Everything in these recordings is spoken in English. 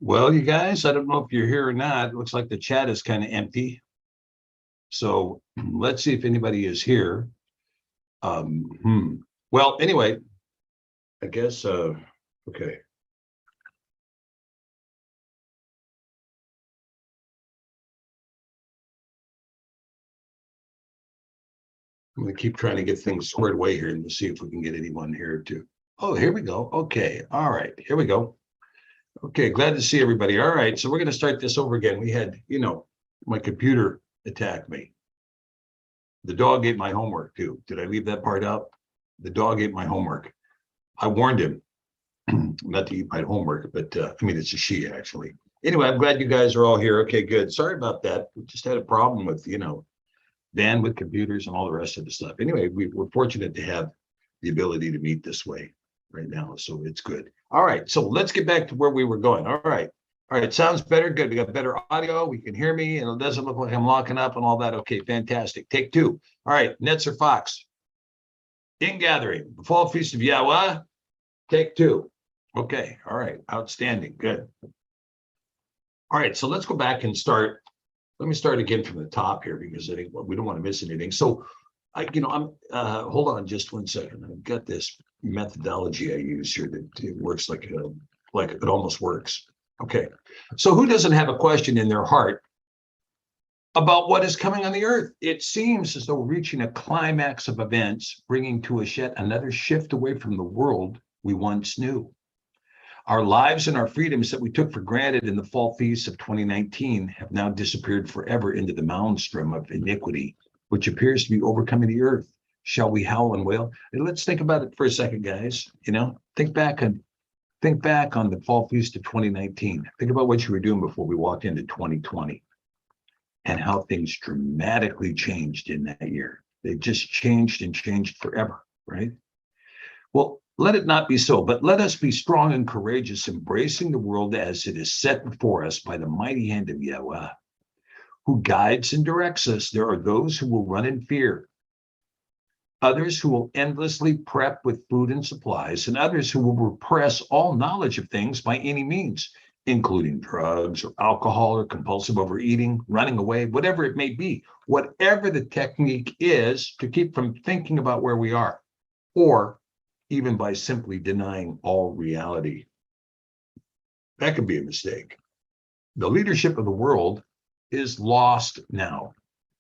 Well, you guys, I don't know if you're here or not. It looks like the chat is kind of empty. So let's see if anybody is here. Well, anyway, I guess, okay. I'm going to keep trying to get things squared away here and see if we can get anyone here too. Oh, here we go. Okay. All right. Here we go. Okay. Glad to see everybody. All right. So we're going to start this over again. We had, my computer attacked me. The dog ate my homework too. Did I leave that part out? The dog ate my homework. I warned him not to eat my homework, but I mean, it's a she actually. Anyway, I'm glad you guys are all here. Okay, good. Sorry about that. We just had a problem with, bandwidth, computers, and all the rest of the stuff. Anyway, we're fortunate to have the ability to meet this way right now, so it's good. All right, so let's get back to where we were going. All right, sounds better. Good. We got better audio. We can hear me, and it doesn't look like I'm locking up and all that. Okay, fantastic. Take two. All right, Netzer Fox. Ingathering, the fall feast of Yahuah. Take two. Okay. All right. Outstanding. Good. All right. So let's go back and start. Let me start again from the top here because I think we don't want to miss anything. So I'm hold on just 1 second. I've got this methodology I use here that it works like it almost works. Okay. So who doesn't have a question in their heart about what is coming on the earth? It seems as though we're reaching a climax of events, bringing to us yet another shift away from the world we once knew. Our lives and our freedoms that we took for granted in the fall feasts of 2019 have now disappeared forever into the maelstrom of iniquity, which appears to be overcoming the earth. Shall we howl and wail? And let's think about it for a second, guys. Think back on the fall feast of 2019. Think about what you were doing before we walked into 2020 and how things dramatically changed in that year. They just changed and changed forever, right? Well, let it not be so, but let us be strong and courageous, embracing the world as it is set before us by the mighty hand of Yahuah, who guides and directs us. There are those who will run in fear, others who will endlessly prep with food and supplies, and others who will repress all knowledge of things by any means, including drugs or alcohol or compulsive overeating, running away, whatever it may be, whatever the technique is to keep from thinking about where we are, or even by simply denying all reality. That could be a mistake. The leadership of the world is lost now.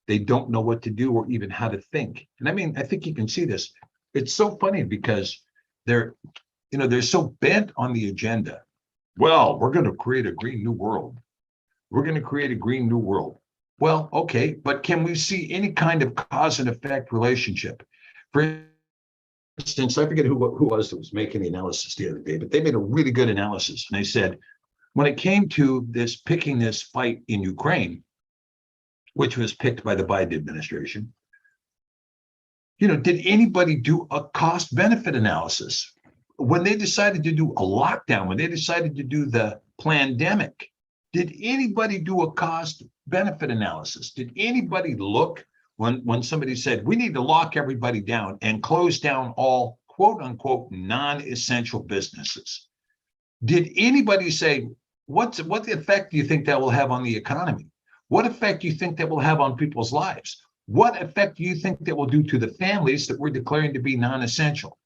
They don't know what to do or even how to think. And I mean, I think you can see this. It's so funny because they're so bent on the agenda. Well, we're going to create a green new world. We're going to create a green new world. Well, okay, but can we see any kind of cause and effect relationship? For instance, I forget who was that was making the analysis the other day, but they made a really good analysis. And they said, when it came to picking this fight in Ukraine, which was picked by the Biden administration, did anybody do a cost benefit analysis? When they decided to do a lockdown, when they decided to do the pandemic, did anybody do a cost benefit analysis? Did anybody look when somebody said, we need to lock everybody down and close down all quote unquote non-essential businesses? Did anybody say, what effect do you think that will have on the economy? What effect do you think that will have on people's lives? What effect do you think that will do to the families that we're declaring to be non-essential?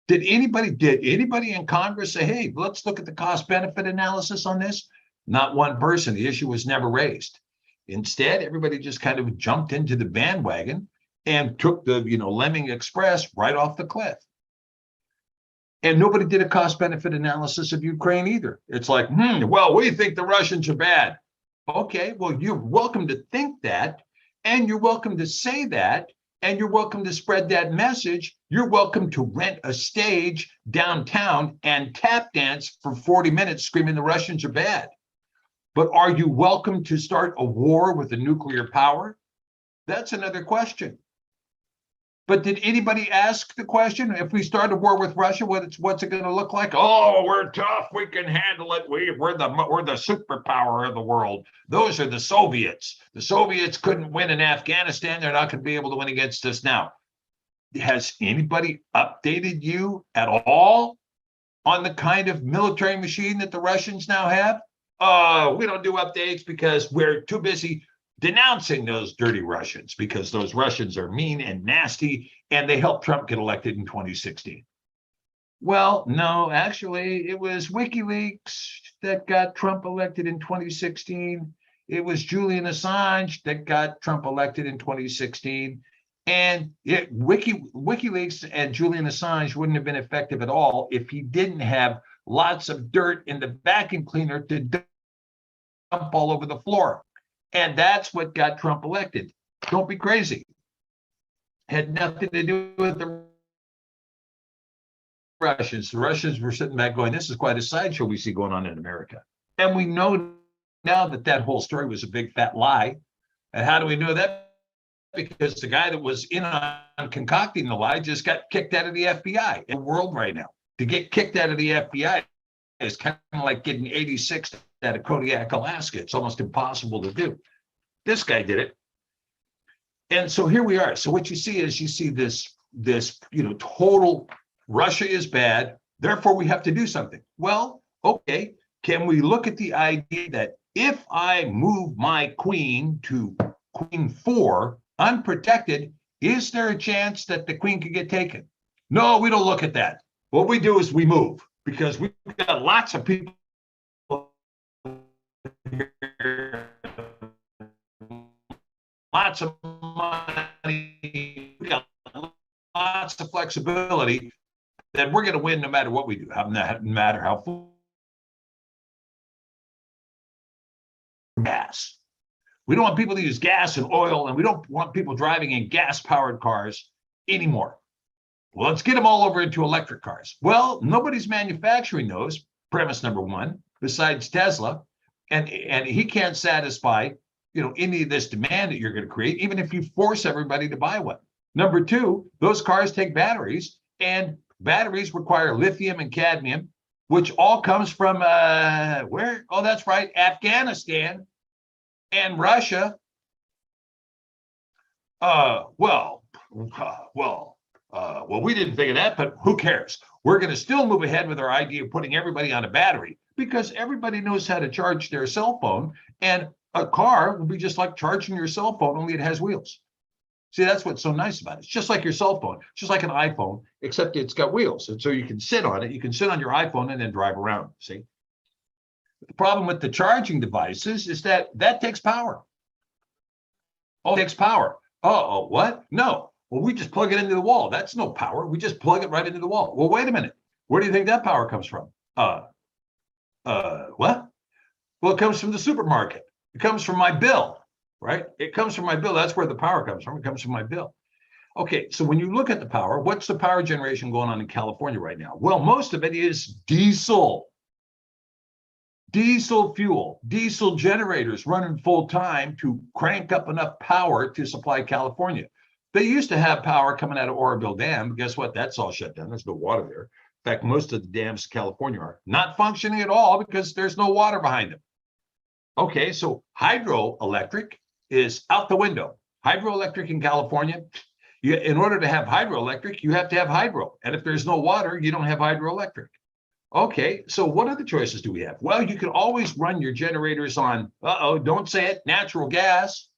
Did anybody in Congress say, hey, let's look at the cost benefit analysis on this? Not one person. The issue was never raised. Instead, everybody just kind of jumped into the bandwagon and took the, Lemming Express right off the cliff. And nobody did a cost benefit analysis of Ukraine either. It's like, well, we think the Russians are bad. Okay, well, you're welcome to think that, and you're welcome to say that, and you're welcome to spread that message. You're welcome to rent a stage downtown and tap dance for 40 minutes screaming the Russians are bad. But are you welcome to start a war with a nuclear power? That's another question. But did anybody ask the question, if we start a war with Russia, what's it going to look like? Oh, we're tough. We can handle it. We're the superpower of the world. Those are the Soviets. The Soviets couldn't win in Afghanistan. They're not going to be able to win against us now. Has anybody updated you at all on the kind of military machine that the Russians now have? We don't do updates because we're too busy denouncing those dirty Russians, because those Russians are mean and nasty, and they helped Trump get elected in 2016. Well, no, actually, it was WikiLeaks that got Trump elected in 2016. It was Julian Assange that got Trump elected in 2016. And WikiLeaks and Julian Assange wouldn't have been effective at all if he didn't have lots of dirt in the vacuum cleaner to dump all over the floor. And that's what got Trump elected. Don't be crazy. Had nothing to do with the Russians. The Russians were sitting back going, this is quite a sideshow we see going on in America. And we know now that that whole story was a big fat lie. And how do we know that? Because the guy that was in on concocting the lie just got kicked out of the FBI. In the world right now, to get kicked out of the FBI is kind of like getting 86 out of Kodiak, Alaska. It's almost impossible to do. This guy did it. And so here we are. So what you see is this total Russia is bad, therefore we have to do something. Well, okay, can we look at the idea that if I move my queen to queen 4 unprotected, is there a chance that the queen could get taken? No, we don't look at that. What we do is we move, because we've got lots of people here, lots of money, we got lots of flexibility, that we're going to win no matter what we do, no matter how gas. We don't want people to use gas and oil, and we don't want people driving in gas-powered cars anymore. Well, let's get them all over into electric cars. Well, nobody's manufacturing those, premise number one, besides Tesla, and he can't satisfy, any of this demand that you're going to create, even if you force everybody to buy one. Number two, those cars take batteries, and batteries require lithium and cadmium, which all comes from where? Oh, that's right, Afghanistan and Russia. Well, we didn't think of that, but who cares? We're going to still move ahead with our idea of putting everybody on a battery, because everybody knows how to charge their cell phone, and a car will be just like charging your cell phone, only it has wheels. See, that's what's so nice about it. It's just like your cell phone, just like an iPhone, except it's got wheels. And so you can sit on it. You can sit on your iPhone and then drive around, see? The problem with the charging devices is that takes power. Oh, it takes power. Oh, what? No. Well, we just plug it into the wall. That's no power. We just plug it right into the wall. Well, wait a minute. Where do you think that power comes from? What? Well, it comes from the supermarket. It comes from my bill. Right? It comes from my bill. That's where the power comes from. It comes from my bill. Okay, so when you look at the power, what's the power generation going on in California right now? Well, most of it is diesel. Diesel fuel, diesel generators running full time to crank up enough power to supply California. They used to have power coming out of Oroville Dam. Guess what? That's all shut down. There's no water there. In fact, most of the dams in California are not functioning at all because there's no water behind them. Okay, so hydroelectric is out the window. Hydroelectric in California, in order to have hydroelectric, you have to have hydro. And if there's no water, you don't have hydroelectric. Okay, so what other choices do we have? Well, you can always run your generators on, don't say it, natural gas.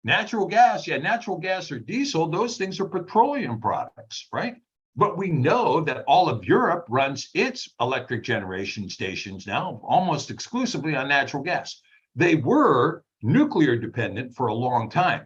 Natural gas, yeah, natural gas or diesel, those things are petroleum products, right? But we know that all of Europe runs its electric generation stations now almost exclusively on natural gas. They were nuclear dependent for a long time.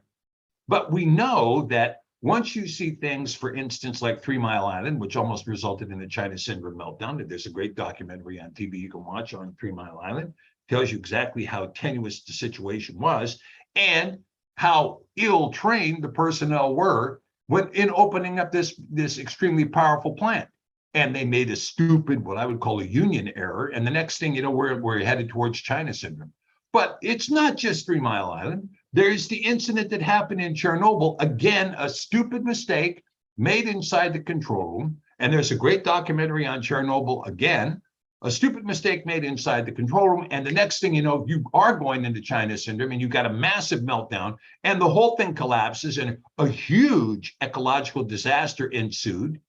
But we know that once you see things, for instance, like 3 Mile Island, which almost resulted in the China syndrome meltdown, there's a great documentary on TV you can watch on 3 Mile Island, tells you exactly how tenuous the situation was and how ill-trained the personnel were when in opening up this extremely powerful plant. And they made a stupid, what I would call a union error. And the next thing you know, we're headed towards China syndrome. But it's not just 3 Mile Island. There's the incident that happened in Chernobyl. Again, a stupid mistake made inside the control room. And there's a great documentary on Chernobyl. Again, a stupid mistake made inside the control room. And the next thing you know, you are going into China syndrome and you've got a massive meltdown and the whole thing collapses and a huge ecological disaster ensued.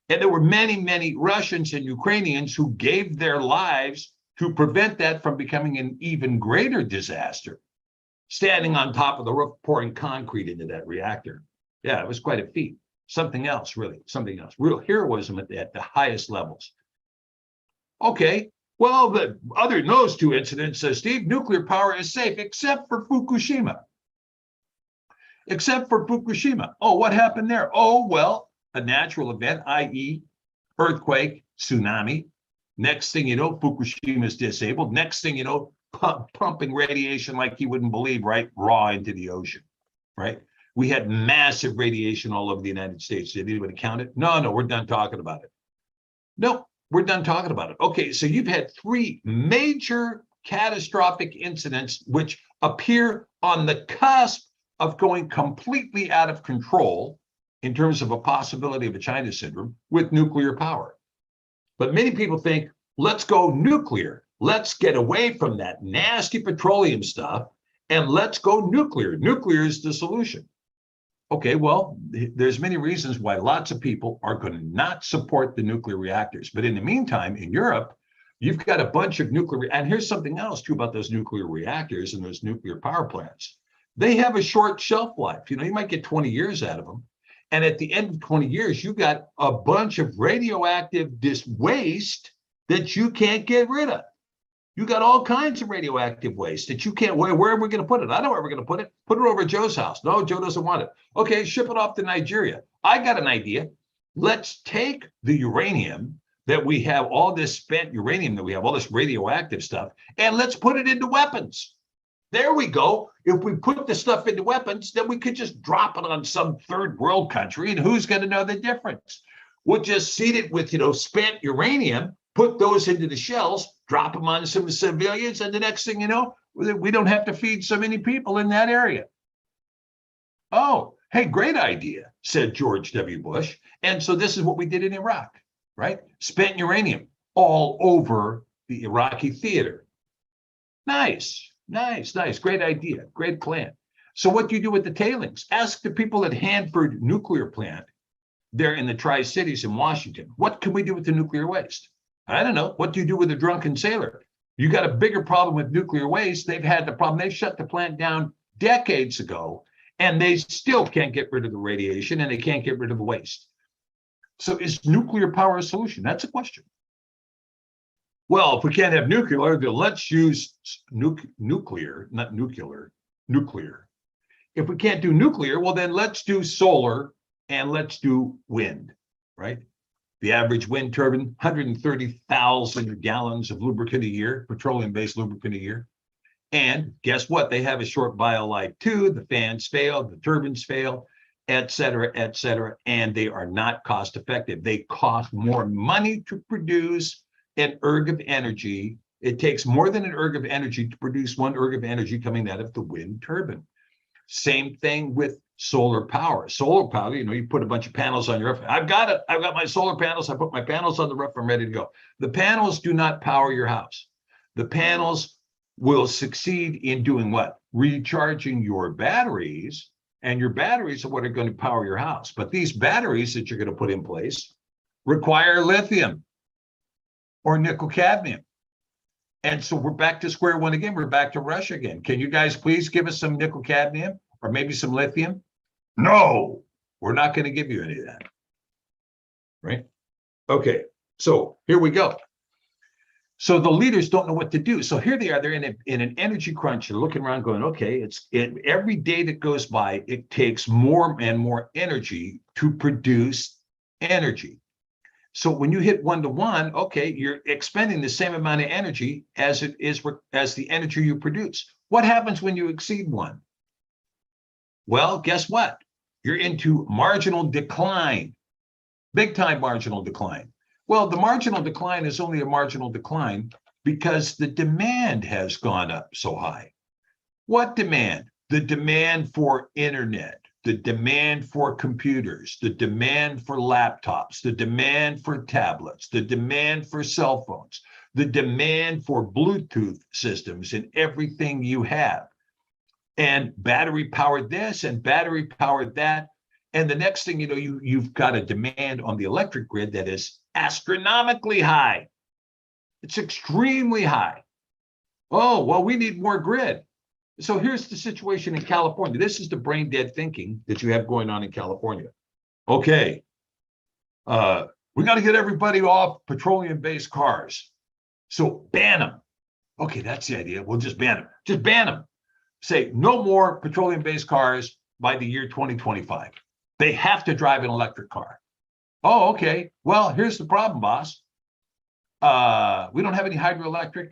And there were many, many Russians and Ukrainians who gave their lives to prevent that from becoming an even greater disaster, standing on top of the roof, pouring concrete into that reactor. Yeah, it was quite a feat. Something else, really, something else. Real heroism at the highest levels. Okay, well, the other than those two incidents, says Steve, nuclear power is safe, except for Fukushima. Except for Fukushima. Oh, what happened there? Oh, well, a natural event, i.e., earthquake, tsunami. Next thing you know, Fukushima is disabled. Next thing you know, pumping radiation like you wouldn't believe, right? Raw into the ocean, right? We had massive radiation all over the United States. Did anybody count it? No, we're done talking about it. No, we're done talking about it. Okay, so you've had 3 major catastrophic incidents which appear on the cusp of going completely out of control in terms of a possibility of a China syndrome with nuclear power. But many people think, let's go nuclear. Let's get away from that nasty petroleum stuff and let's go nuclear. Nuclear is the solution. Okay, well, there's many reasons why lots of people are going to not support the nuclear reactors. But in the meantime, in Europe, you've got a bunch of nuclear, and here's something else too about those nuclear reactors and those nuclear power plants. They have a short shelf life. You know, you might get 20 years out of them. And at the end of 20 years, you've got a bunch of radioactive waste that you can't get rid of. You got all kinds of radioactive waste that you can't, where are we going to put it? I know where we're going to put it. Put it over at Joe's house. No, Joe doesn't want it. Okay, ship it off to Nigeria. I got an idea. Let's take the uranium that we have, all this spent uranium that we have, all this radioactive stuff, and let's put it into weapons. There we go. If we put the stuff into weapons, then we could just drop it on some third world country, and who's going to know the difference? We'll just seed it with, spent uranium, put those into the shells, drop them on some civilians, and the next thing you know, we don't have to feed so many people in that area. Oh, hey, great idea, said George W. Bush. And so this is what we did in Iraq, right? Spent uranium all over the Iraqi theater. Nice. Great idea. Great plan. So what do you do with the tailings? Ask the people at Hanford nuclear plant there in the Tri-Cities in Washington. What can we do with the nuclear waste? I don't know. What do you do with a drunken sailor? You got a bigger problem with nuclear waste. They've had the problem. They shut the plant down decades ago, and they still can't get rid of the radiation, and they can't get rid of the waste. So is nuclear power a solution? That's a question. Well, if we can't have nuclear, then let's use nuclear. If we can't do nuclear, well, then let's do solar and let's do wind, right? The average wind turbine, 130,000 gallons of lubricant a year, petroleum-based lubricant a year. And guess what? They have a short bio life too. The fans fail, the turbines fail, et cetera, and they are not cost effective. They cost more money to produce an erg of energy. It takes more than an erg of energy to produce 1 erg of energy coming out of the wind turbine. Same thing with solar power. Solar power, you put a bunch of panels on your roof. I've got it. I've got my solar panels. I put my panels on the roof. I'm ready to go. The panels do not power your house. The panels will succeed in doing what? Recharging your batteries, and your batteries are what are going to power your house. But these batteries that you're going to put in place require lithium or nickel cadmium. And so we're back to square one again. We're back to Russia again. Can you guys please give us some nickel cadmium or maybe some lithium? No, we're not going to give you any of that. Right? Okay, so here we go. So the leaders don't know what to do. So here they are. They're in an energy crunch. They're looking around going, okay, every day that goes by, it takes more and more energy to produce energy. So when you hit 1-to-1, okay, you're expending the same amount of energy as it is as the energy you produce. What happens when you exceed 1? Well, guess what? You're into marginal decline, big time marginal decline. Well, the marginal decline is only a marginal decline because the demand has gone up so high. What demand? The demand for internet, the demand for computers, the demand for laptops, the demand for tablets, the demand for cell phones, the demand for Bluetooth systems in everything you have. And battery powered this and battery powered that. And the next thing you know, you've got a demand on the electric grid that is astronomically high. It's extremely high. Oh, well, we need more grid. So here's the situation in California. This is the brain dead thinking that you have going on in California. Okay, we got to get everybody off petroleum-based cars. So ban them. Okay, that's the idea. We'll just ban them. Just ban them. Say no more petroleum-based cars by the year 2025. They have to drive an electric car. Oh, okay. Well, here's the problem, boss. We don't have any hydroelectric,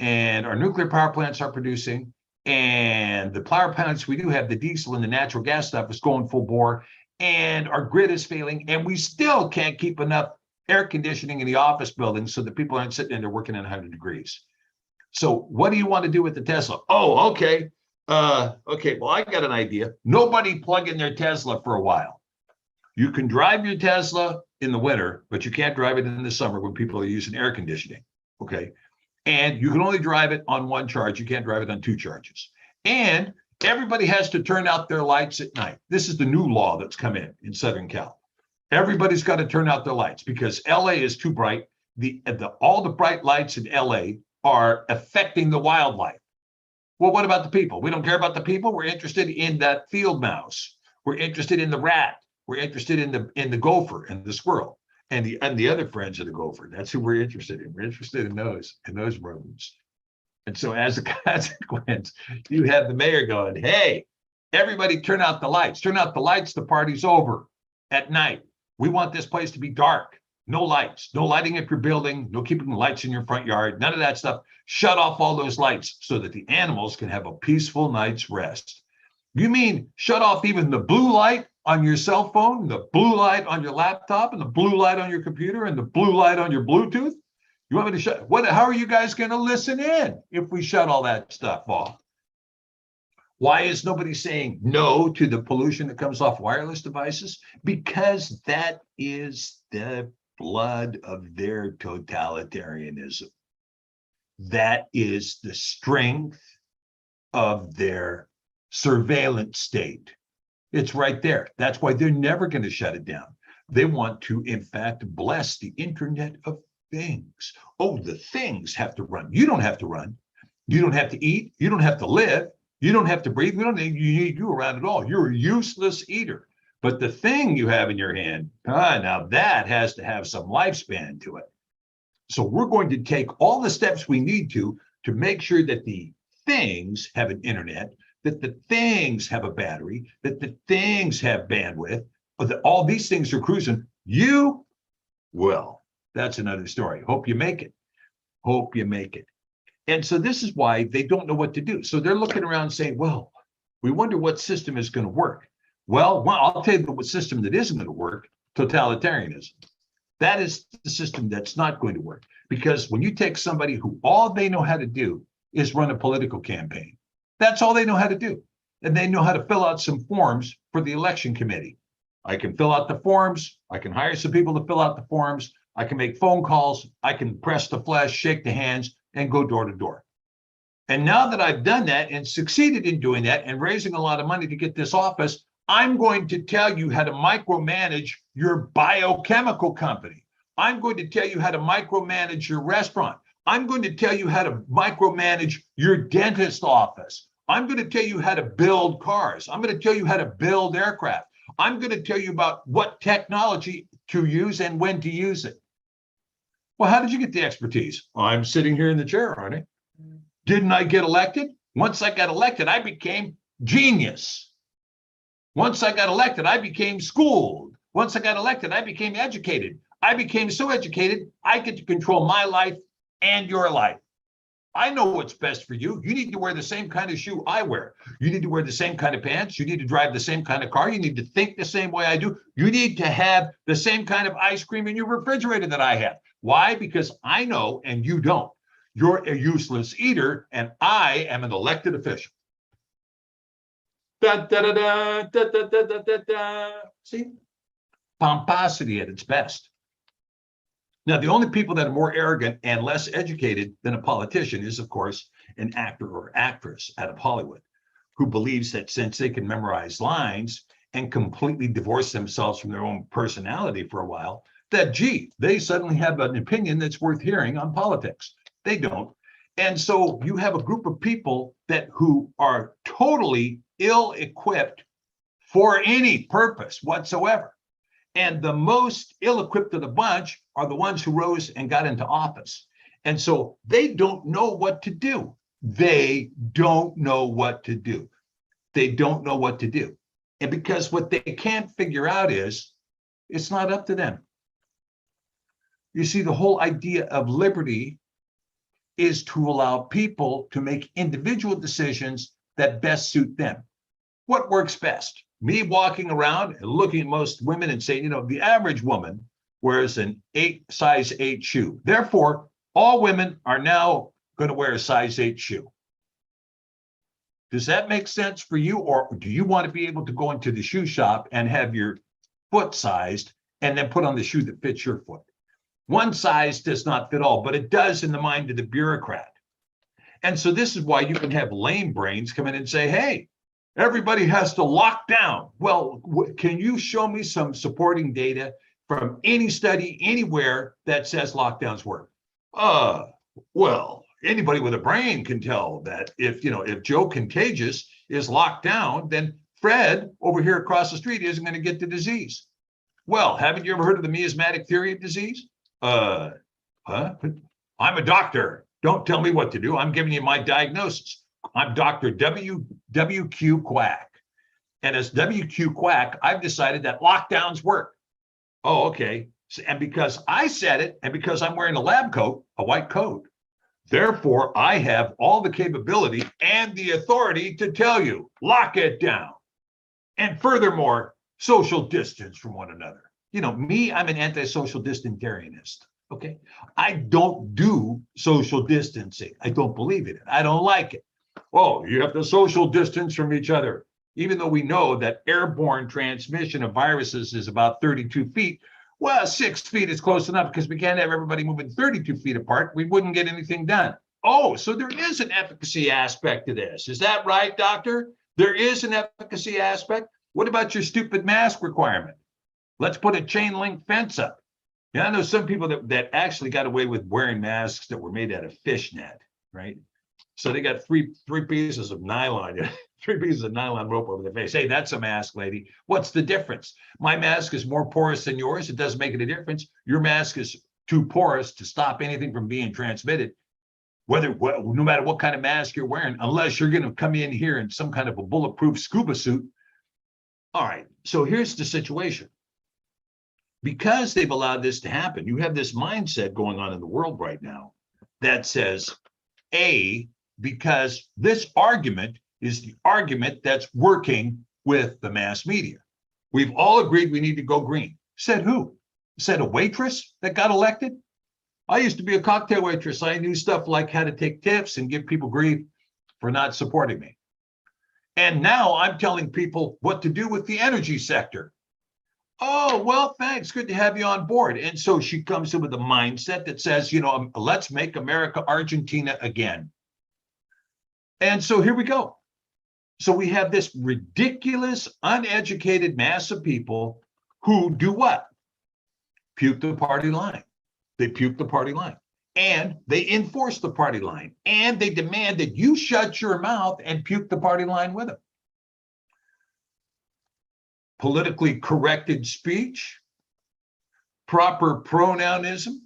and our nuclear power plants are producing, and the power plants we do have, the diesel and the natural gas stuff is going full bore, and our grid is failing, and we still can't keep enough air conditioning in the office buildings so that people aren't sitting in there working at 100 degrees. So what do you want to do with the Tesla? Oh, okay. Okay, well, I got an idea. Nobody plug in their Tesla for a while. You can drive your Tesla in the winter, but you can't drive it in the summer when people are using air conditioning, okay? And you can only drive it on one charge. You can't drive it on two charges. And everybody has to turn out their lights at night. This is the new law that's come in Southern Cal. Everybody's got to turn out their lights because LA is too bright. All the bright lights in LA are affecting the wildlife. Well, what about the people? We don't care about the people. We're interested in that field mouse. We're interested in the rat. We're interested in the gopher and the squirrel and the other friends of the gopher. That's who we're interested in. We're interested in those rodents. And so as a consequence, you have the mayor going, hey, everybody turn out the lights. Turn out the lights. The party's over at night. We want this place to be dark. No lights, no lighting up your building, no keeping the lights in your front yard, none of that stuff. Shut off all those lights so that the animals can have a peaceful night's rest. You mean shut off even the blue light on your cell phone, the blue light on your laptop, and the blue light on your computer, and the blue light on your Bluetooth? You want me to shut? How are you guys going to listen in if we shut all that stuff off? Why is nobody saying no to the pollution that comes off wireless devices? Because that is the blood of their totalitarianism. That is the strength of their surveillance state. It's right there. That's why they're never going to shut it down. They want to, in fact, bless the Internet of Things. Oh, the things have to run. You don't have to run. You don't have to eat. You don't have to live. You don't have to breathe. We don't need you around at all. You're a useless eater. But the thing you have in your hand, now that has to have some lifespan to it. So we're going to take all the steps we need to make sure that the things have an internet, that the things have a battery, that the things have bandwidth, that all these things are cruising. Well, that's another story. Hope you make it. Hope you make it. And so this is why they don't know what to do. So they're looking around saying, well, we wonder what system is going to work. Well, I'll tell you what system that isn't going to work: totalitarianism. That is the system that's not going to work. Because when you take somebody who all they know how to do is run a political campaign, that's all they know how to do. And they know how to fill out some forms for the election committee. I can fill out the forms. I can hire some people to fill out the forms. I can make phone calls. I can press the flesh, shake the hands, and go door to door. And now that I've done that and succeeded in doing that and raising a lot of money to get this office, I'm going to tell you how to micromanage your biochemical company. I'm going to tell you how to micromanage your restaurant. I'm going to tell you how to micromanage your dentist office. I'm going to tell you how to build cars. I'm going to tell you how to build aircraft. I'm going to tell you about what technology to use and when to use it. Well, how did you get the expertise? I'm sitting here in the chair, aren't I? Didn't I get elected? Once I got elected, I became genius. Once I got elected, I became schooled. Once I got elected, I became educated. I became so educated, I get to control my life and your life. I know what's best for you. You need to wear the same kind of shoe I wear. You need to wear the same kind of pants. You need to drive the same kind of car. You need to think the same way I do. You need to have the same kind of ice cream in your refrigerator that I have. Why? Because I know and you don't. You're a useless eater and I am an elected official. Da, da, da, da, da, da, da, da, da. See? Pomposity at its best. Now, the only people that are more arrogant and less educated than a politician is, of course, an actor or actress out of Hollywood who believes that since they can memorize lines and completely divorce themselves from their own personality for a while, that, gee, they suddenly have an opinion that's worth hearing on politics. They don't. And so you have a group of people who are totally ill-equipped for any purpose whatsoever. And the most ill-equipped of the bunch are the ones who rose and got into office. And so they don't know what to do. They don't know what to do. They don't know what to do. And because what they can't figure out is, it's not up to them. You see, the whole idea of liberty is to allow people to make individual decisions that best suit them. What works best? Me walking around and looking at most women and saying, the average woman wears an size 8 shoe. Therefore, all women are now going to wear a size 8 shoe. Does that make sense for you? Or do you want to be able to go into the shoe shop and have your foot sized and then put on the shoe that fits your foot? One size does not fit all, but it does in the mind of the bureaucrat. And so this is why you can have lame brains come in and say, hey, everybody has to lock down. Well, can you show me some supporting data from any study anywhere that says lockdowns work? Well, anybody with a brain can tell that if Joe Contagious is locked down, then Fred over here across the street isn't going to get the disease. Well, haven't you ever heard of the miasmatic theory of disease? I'm a doctor. Don't tell me what to do. I'm giving you my diagnosis. I'm Dr. WQ Quack. And as WQ Quack, I've decided that lockdowns work. Oh, okay. And because I said it, and because I'm wearing a lab coat, a white coat, therefore I have all the capability and the authority to tell you, lock it down. And furthermore, social distance from one another. Me, I'm an anti-social distantarianist. Okay. I don't do social distancing. I don't believe in it. I don't like it. Oh, you have to social distance from each other. Even though we know that airborne transmission of viruses is about 32 feet. Well, 6 feet is close enough because we can't have everybody moving 32 feet apart. We wouldn't get anything done. Oh, so there is an efficacy aspect to this. Is that right, doctor? There is an efficacy aspect. What about your stupid mask requirement? Let's put a chain link fence up. I know some people that actually got away with wearing masks that were made out of fishnet, right? So they got three pieces of nylon, 3 pieces of nylon rope over their face. Hey, that's a mask, lady. What's the difference? My mask is more porous than yours. It doesn't make any difference. Your mask is too porous to stop anything from being transmitted, no matter what kind of mask you're wearing, unless you're going to come in here in some kind of a bulletproof scuba suit. All right, so here's the situation. Because they've allowed this to happen, you have this mindset going on in the world right now that says, because this argument is the argument that's working with the mass media. We've all agreed we need to go green. Said who? Said a waitress that got elected? I used to be a cocktail waitress. I knew stuff like how to take tips and give people grief for not supporting me. And now I'm telling people what to do with the energy sector. Oh, well, thanks. Good to have you on board. And so she comes in with a mindset that says, let's make America Argentina again. And so here we go. So we have this ridiculous, uneducated mass of people who do what? Puke the party line. They puke the party line. And they enforce the party line. And they demand that you shut your mouth and puke the party line with them. Politically corrected speech, proper pronounism.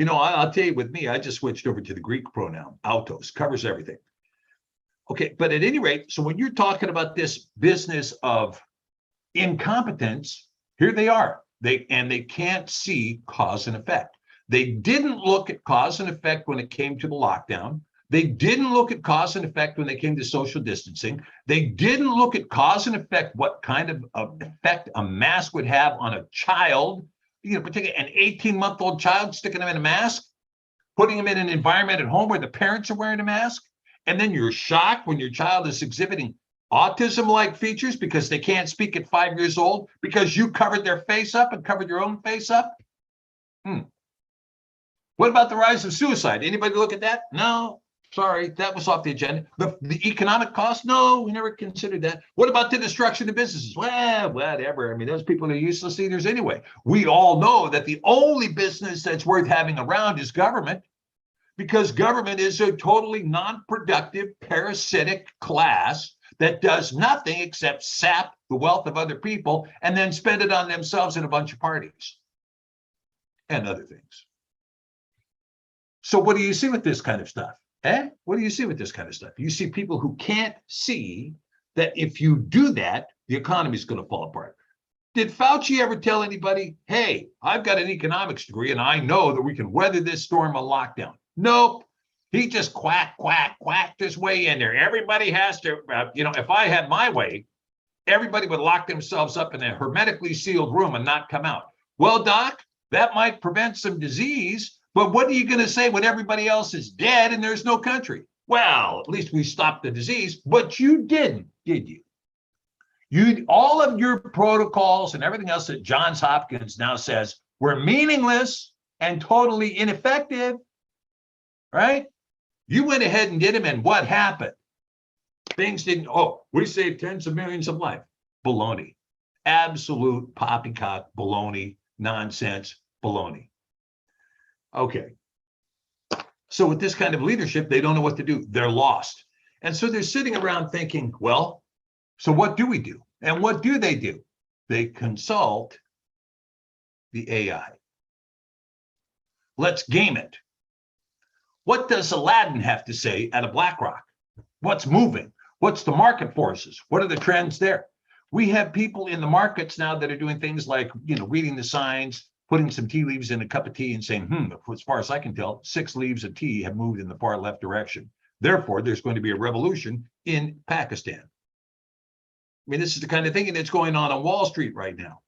I'll tell you, with me, I just switched over to the Greek pronoun, autos, covers everything. Okay, but at any rate, so when you're talking about this business of incompetence, here they are. They can't see cause and effect. They didn't look at cause and effect when it came to the lockdown. They didn't look at cause and effect when they came to social distancing. They didn't look at cause and effect, what kind of effect a mask would have on a child, particularly an 18-month-old child, sticking them in a mask, putting them in an environment at home where the parents are wearing a mask. And then you're shocked when your child is exhibiting autism-like features because they can't speak at 5 years old because you covered their face up and covered your own face up. What about the rise of suicide? Anybody look at that? No. Sorry, that was off the agenda. The economic cost? No, we never considered that. What about the destruction of businesses? Well, whatever. I mean, those people are useless leaders anyway. We all know that the only business that's worth having around is government, because government is a totally non-productive, parasitic class that does nothing except sap the wealth of other people and then spend it on themselves in a bunch of parties and other things. So what do you see with this kind of stuff? What do you see with this kind of stuff? You see people who can't see that if you do that, the economy is going to fall apart. Did Fauci ever tell anybody, hey, I've got an economics degree and I know that we can weather this storm of lockdown? Nope. He just quacked his way in there. Everybody has to, if I had my way, everybody would lock themselves up in a hermetically sealed room and not come out. Well, Doc, that might prevent some disease. But what are you going to say when everybody else is dead and there's no country? Well, at least we stopped the disease, but you didn't, did you? All of your protocols and everything else that Johns Hopkins now says were meaningless and totally ineffective, right? You went ahead and did them, and what happened? Things didn't, we saved tens of millions of lives. Baloney. Absolute poppycock baloney, nonsense, baloney. Okay. So with this kind of leadership, they don't know what to do. They're lost. And so they're sitting around thinking, well, so what do we do? And what do? They consult the AI. Let's game it. What does Aladdin have to say at a BlackRock? What's moving? What's the market forces? What are the trends there? We have people in the markets now that are doing things like, reading the signs, putting some tea leaves in a cup of tea and saying, as far as I can tell, 6 leaves of tea have moved in the far left direction. Therefore, there's going to be a revolution in Pakistan. I mean, this is the kind of thinking that's going on Wall Street right now.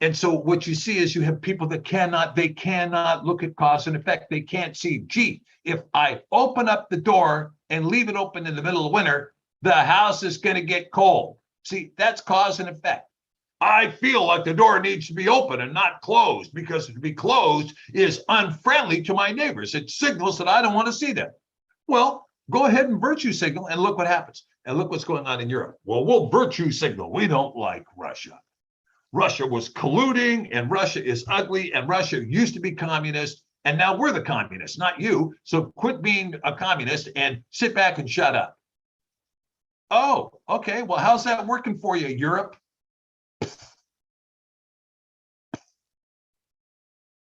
And so what you see is you have people that cannot look at cause and effect. They can't see, gee, if I open up the door and leave it open in the middle of winter, the house is going to get cold. See, that's cause and effect. I feel like the door needs to be open and not closed, because to be closed is unfriendly to my neighbors. It signals that I don't want to see them. Well, go ahead and virtue signal and look what happens. And look what's going on in Europe. Well, we'll virtue signal. We don't like Russia. Russia was colluding, and Russia is ugly, and Russia used to be communist, and now we're the communists, not you. So quit being a communist and sit back and shut up. Oh, okay. Well, how's that working for you, Europe?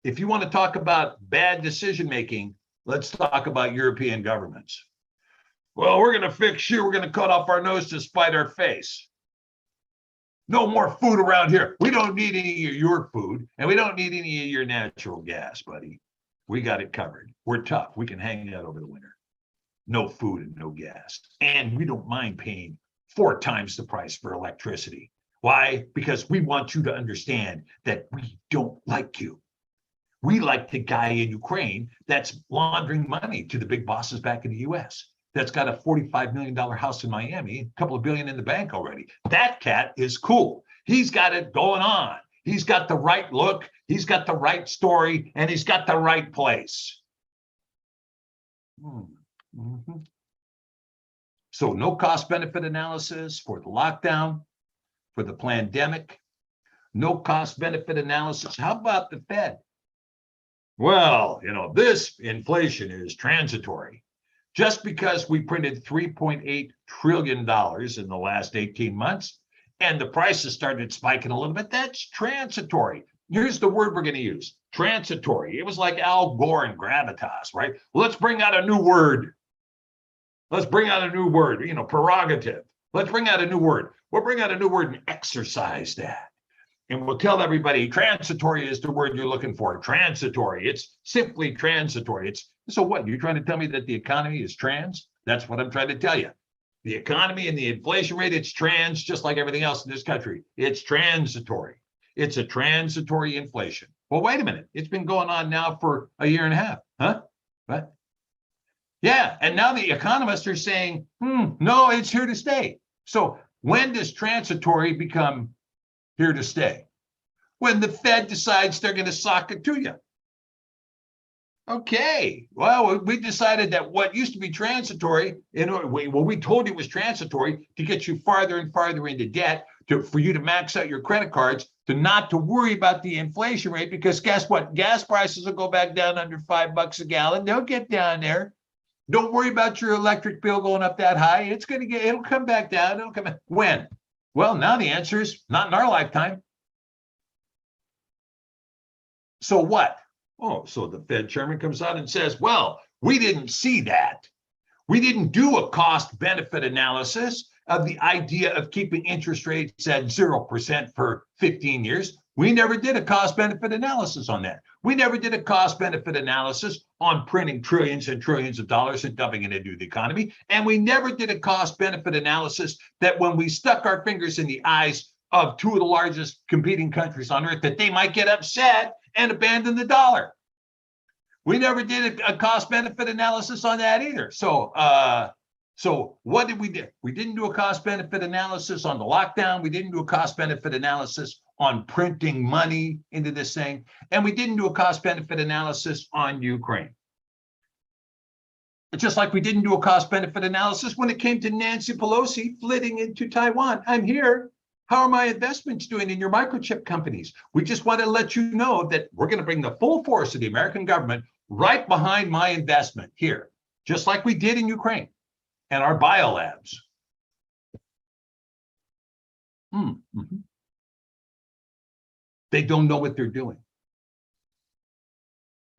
If you want to talk about bad decision making, let's talk about European governments. Well, we're going to fix you. We're going to cut off our nose to spite our face. No more food around here. We don't need any of your food, and we don't need any of your natural gas, buddy. We got it covered. We're tough. We can hang out over the winter. No food and no gas. And we don't mind paying 4 times the price for electricity. Why? Because we want you to understand that we don't like you. We like the guy in Ukraine that's laundering money to the big bosses back in the US, that's got a $45 million house in Miami, a couple of billion in the bank already. That cat is cool. He's got it going on. He's got the right look. He's got the right story, and he's got the right place. Mm-hmm. So no cost benefit analysis for the lockdown, for the pandemic, no cost benefit analysis. How about the Fed? Well, this inflation is transitory. Just because we printed $3.8 trillion in the last 18 months and the prices started spiking a little bit, that's transitory. Here's the word we're going to use, transitory. It was like Al Gore and gravitas, right? Let's bring out a new word. Prerogative. Let's bring out a new word. We'll bring out a new word and exercise that. And we'll tell everybody transitory is the word you're looking for. Transitory. It's simply transitory. So what? You're trying to tell me that the economy is trans? That's what I'm trying to tell you. The economy and the inflation rate, it's trans, just like everything else in this country. It's transitory. It's a transitory inflation. Well, wait a minute. It's been going on now for a year and a half. Huh? What? Yeah. And now the economists are saying, no, it's here to stay. So when does transitory become here to stay? When the Fed decides they're going to sock it to you. Okay, well, we decided that what used to be transitory, we told you it was transitory to get you farther and farther into debt, for you to max out your credit cards, to not to worry about the inflation rate, because guess what? Gas prices will go back down under $5 a gallon. They'll get down there. Don't worry about your electric bill going up that high. It'll come back down. It'll come back. When? Well, now the answer is not in our lifetime. So what? Oh, so the Fed chairman comes out and says, well, we didn't see that. We didn't do a cost benefit analysis of the idea of keeping interest rates at 0% for 15 years. We never did a cost benefit analysis on that. We never did a cost benefit analysis on printing trillions and trillions of dollars and dumping it into the economy. And we never did a cost benefit analysis that when we stuck our fingers in the eyes of two of the largest competing countries on earth, that they might get upset and abandon the dollar. We never did a cost benefit analysis on that either. So what did we do? We didn't do a cost benefit analysis on the lockdown. We didn't do a cost benefit analysis on printing money into this thing. And we didn't do a cost benefit analysis on Ukraine. Just like we didn't do a cost benefit analysis when it came to Nancy Pelosi flitting into Taiwan. I'm here. How are my investments doing in your microchip companies? We just want to let you know that we're going to bring the full force of the American government right behind my investment here, just like we did in Ukraine and our biolabs. Mm-hmm. They don't know what they're doing.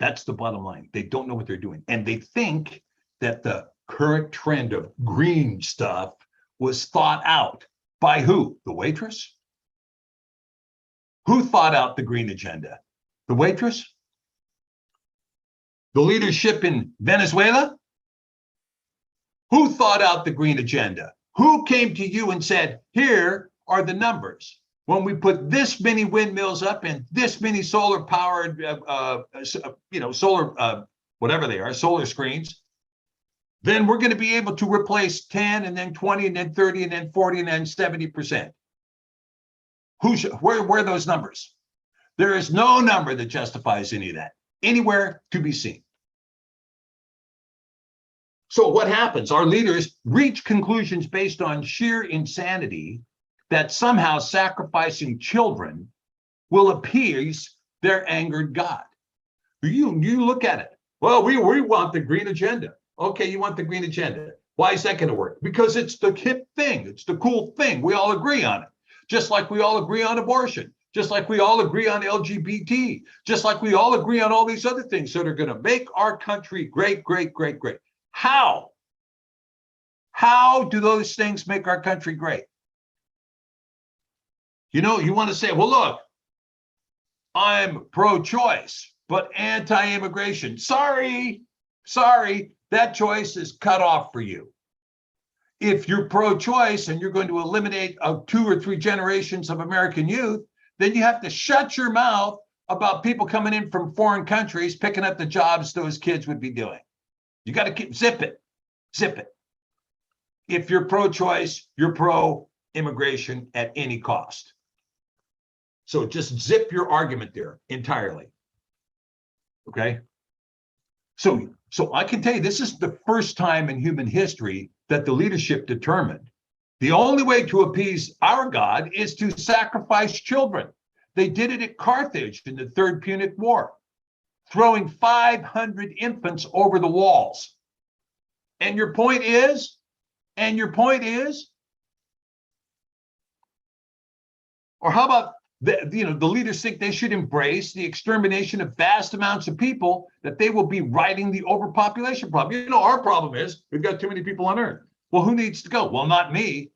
That's the bottom line. They don't know what they're doing. And they think that the current trend of green stuff was thought out by who? The waitress? Who thought out the green agenda? The waitress? The leadership in Venezuela? Who thought out the green agenda? Who came to you and said, here are the numbers. When we put this many windmills up and this many solar powered, whatever they are, solar screens, then we're going to be able to replace 10 and then 20 and then 30 and then 40 and then 70%. Where are those numbers? There is no number that justifies any of that anywhere to be seen. So what happens? Our leaders reach conclusions based on sheer insanity that somehow sacrificing children will appease their angered God. You look at it. Well, we want the green agenda. Okay, you want the green agenda. Why is that going to work? Because it's the hip thing. It's the cool thing. We all agree on it. Just like we all agree on abortion. Just like we all agree on LGBT. Just like we all agree on all these other things that are going to make our country great, great, great, great. How? How do those things make our country great? You know, you want to say, well, look, I'm pro-choice, but anti-immigration. Sorry, that choice is cut off for you. If you're pro-choice and you're going to eliminate 2 or 3 generations of American youth, then you have to shut your mouth about people coming in from foreign countries, picking up the jobs those kids would be doing. You got to zip it. If you're pro-choice, you're pro-immigration at any cost. So just zip your argument there entirely. Okay? So I can tell you, this is the first time in human history that the leadership determined the only way to appease our God is to sacrifice children. They did it at Carthage in the Third Punic War, throwing 500 infants over the walls. And your point is, or how about the leaders think they should embrace the extermination of vast amounts of people, that they will be righting the overpopulation problem. You know, our problem is we've got too many people on Earth. Well, who needs to go? Well, not me.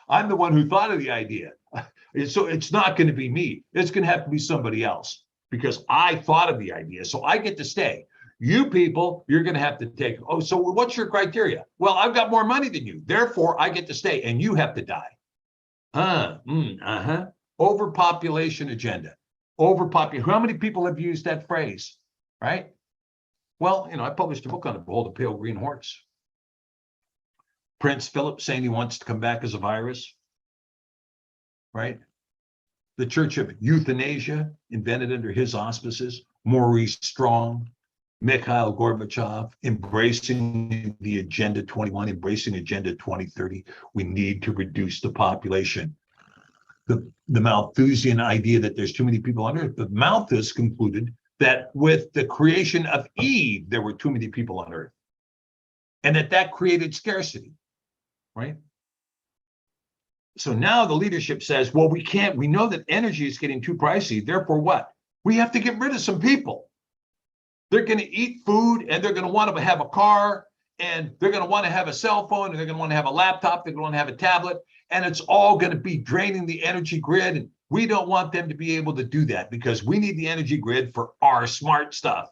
I'm the one who thought of the idea. So it's not going to be me. It's going to have to be somebody else because I thought of the idea. So I get to stay. You people, you're going to have to take. Oh, so what's your criteria? Well, I've got more money than you. Therefore, I get to stay and you have to die. Overpopulation agenda. How many people have used that phrase? Right? Well, I published a book on it, Behold a Pale Green Horse. Prince Philip saying he wants to come back as a virus. Right? The Church of Euthanasia, invented under his auspices. Maurice Strong, Mikhail Gorbachev, embracing the Agenda 21, embracing Agenda 2030. We need to reduce the population. The Malthusian idea that there's too many people on Earth, but Malthus concluded that with the creation of Eve, there were too many people on Earth, and that created scarcity, right? So now the leadership says, well, we know that energy is getting too pricey. Therefore, what? We have to get rid of some people. They're going to eat food, and they're going to want to have a car, and they're going to want to have a cell phone, and they're going to want to have a laptop, they're going to want to have a tablet, and it's all going to be draining the energy grid. And we don't want them to be able to do that because we need the energy grid for our smart stuff.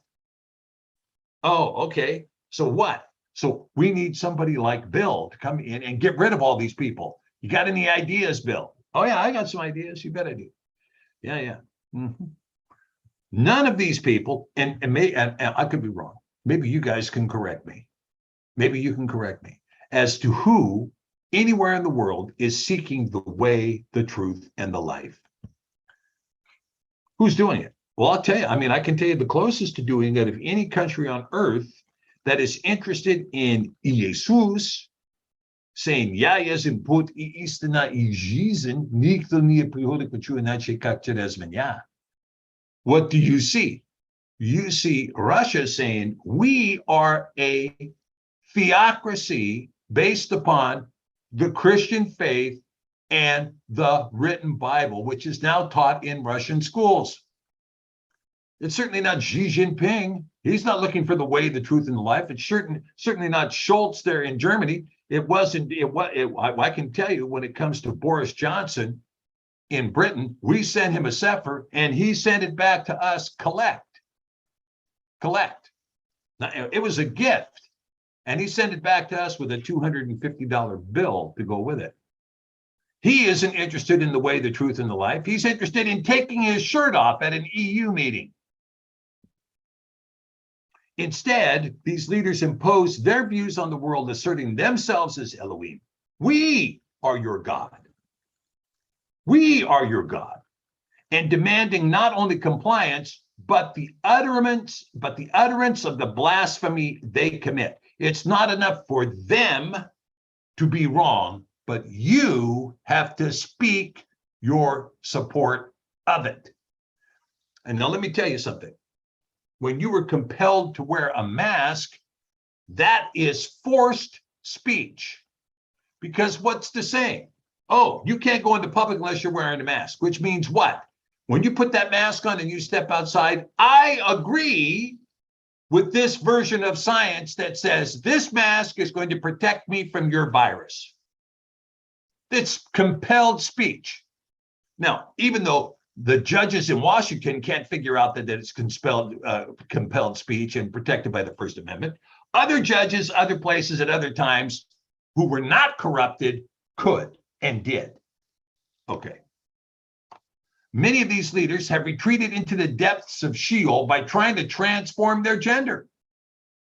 Oh, okay. So what? So we need somebody like Bill to come in and get rid of all these people. You got any ideas, Bill? Oh, yeah, I got some ideas. You bet I do. Yeah. Mm-hmm. None of these people, and I could be wrong. Maybe you guys can correct me. Maybe you can correct me as to who anywhere in the world is seeking the way, the truth, and the life. Who's doing it? Well, I'll tell you. I mean, I can tell you the closest to doing it of any country on earth that is interested in Jesus, saying, ja, jesem put I istina I жизнь, никто не приходит к Отцу иначе, как через меня. What do you see? You see Russia saying, we are a theocracy based upon the Christian faith and the written Bible, which is now taught in Russian schools. It's certainly not Xi Jinping. He's not looking for the way, the truth, and the life. It's certainly not Schultz there in Germany. I can tell you when it comes to Boris Johnson in Britain, we sent him a sefer and he sent it back to us collect. Now, it was a gift, and he sent it back to us with a $250 bill to go with it. He isn't interested in the way, the truth, and the life. He's interested in taking his shirt off at an EU meeting. Instead, these leaders impose their views on the world, asserting themselves as Elohim. We are your God. We are your God, and demanding not only compliance, but the utterance of the blasphemy they commit. It's not enough for them to be wrong, but you have to speak your support of it. And now let me tell you something. When you were compelled to wear a mask, that is forced speech. Because what's the saying? Oh, you can't go into public unless you're wearing a mask, which means what? When you put that mask on and you step outside, I agree with this version of science that says this mask is going to protect me from your virus. It's compelled speech. Now, even though the judges in Washington can't figure out that it's compelled speech and protected by the First Amendment, other judges, other places at other times who were not corrupted could and did. Okay. Many of these leaders have retreated into the depths of Sheol by trying to transform their gender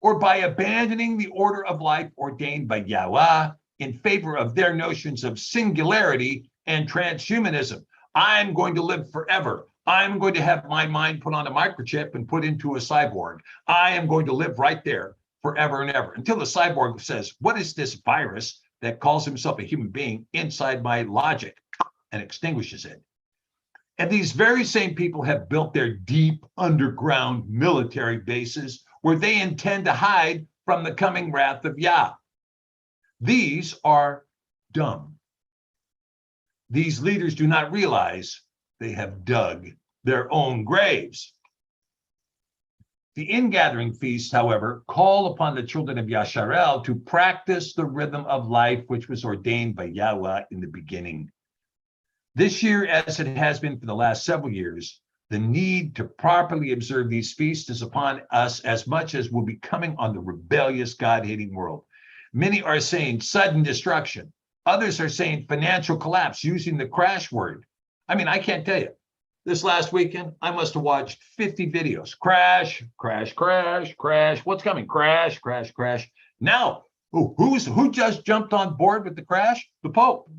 or by abandoning the order of life ordained by Yahuah in favor of their notions of singularity and transhumanism. I'm going to live forever. I'm going to have my mind put on a microchip and put into a cyborg. I am going to live right there forever and ever until the cyborg says, what is this virus that calls himself a human being inside my logic, and extinguishes it? And these very same people have built their deep underground military bases where they intend to hide from the coming wrath of Yah. These are dumb. These leaders do not realize they have dug their own graves. The ingathering feasts, however, call upon the children of Yasharel to practice the rhythm of life which was ordained by Yahuah in the beginning. This year, as it has been for the last several years, the need to properly observe these feasts is upon us as much as will be coming on the rebellious, God-hating world. Many are saying sudden destruction. Others are saying financial collapse, using the crash word. I mean, I can't tell you. This last weekend, I must have watched 50 videos. Crash, crash, crash, crash. What's coming? Crash, crash, crash. Now, who just jumped on board with the crash? The Pope.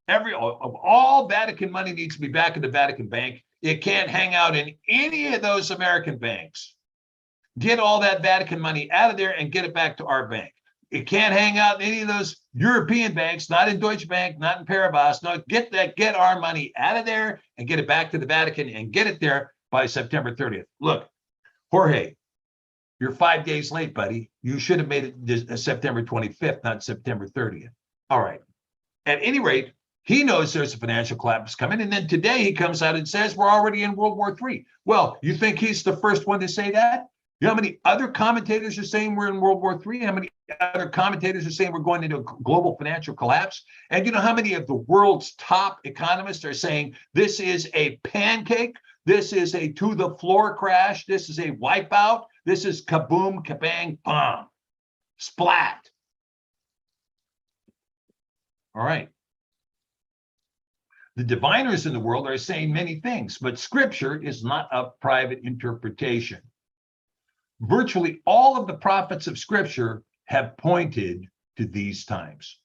All Vatican money needs to be back in the Vatican bank. It can't hang out in any of those American banks. Get all that Vatican money out of there and get it back to our bank. It can't hang out in any of those European banks, not in Deutsche Bank, not in Paribas. No, get our money out of there and get it back to the Vatican and get it there by September 30th. Look, Jorge, you're 5 days late, buddy. You should have made it September 25th, not September 30th. All right. At any rate, he knows there's a financial collapse coming. And then today he comes out and says we're already in World War III. Well, you think he's the first one to say that? You know how many other commentators are saying we're in World War III? How many other commentators are saying we're going into a global financial collapse? And you know how many of the world's top economists are saying this is a pancake? This is a to the floor crash. This is a wipeout. This is kaboom, kabang, bomb, splat. All right. The diviners in the world are saying many things, but scripture is not a private interpretation. Virtually all of the prophets of scripture have pointed to these times.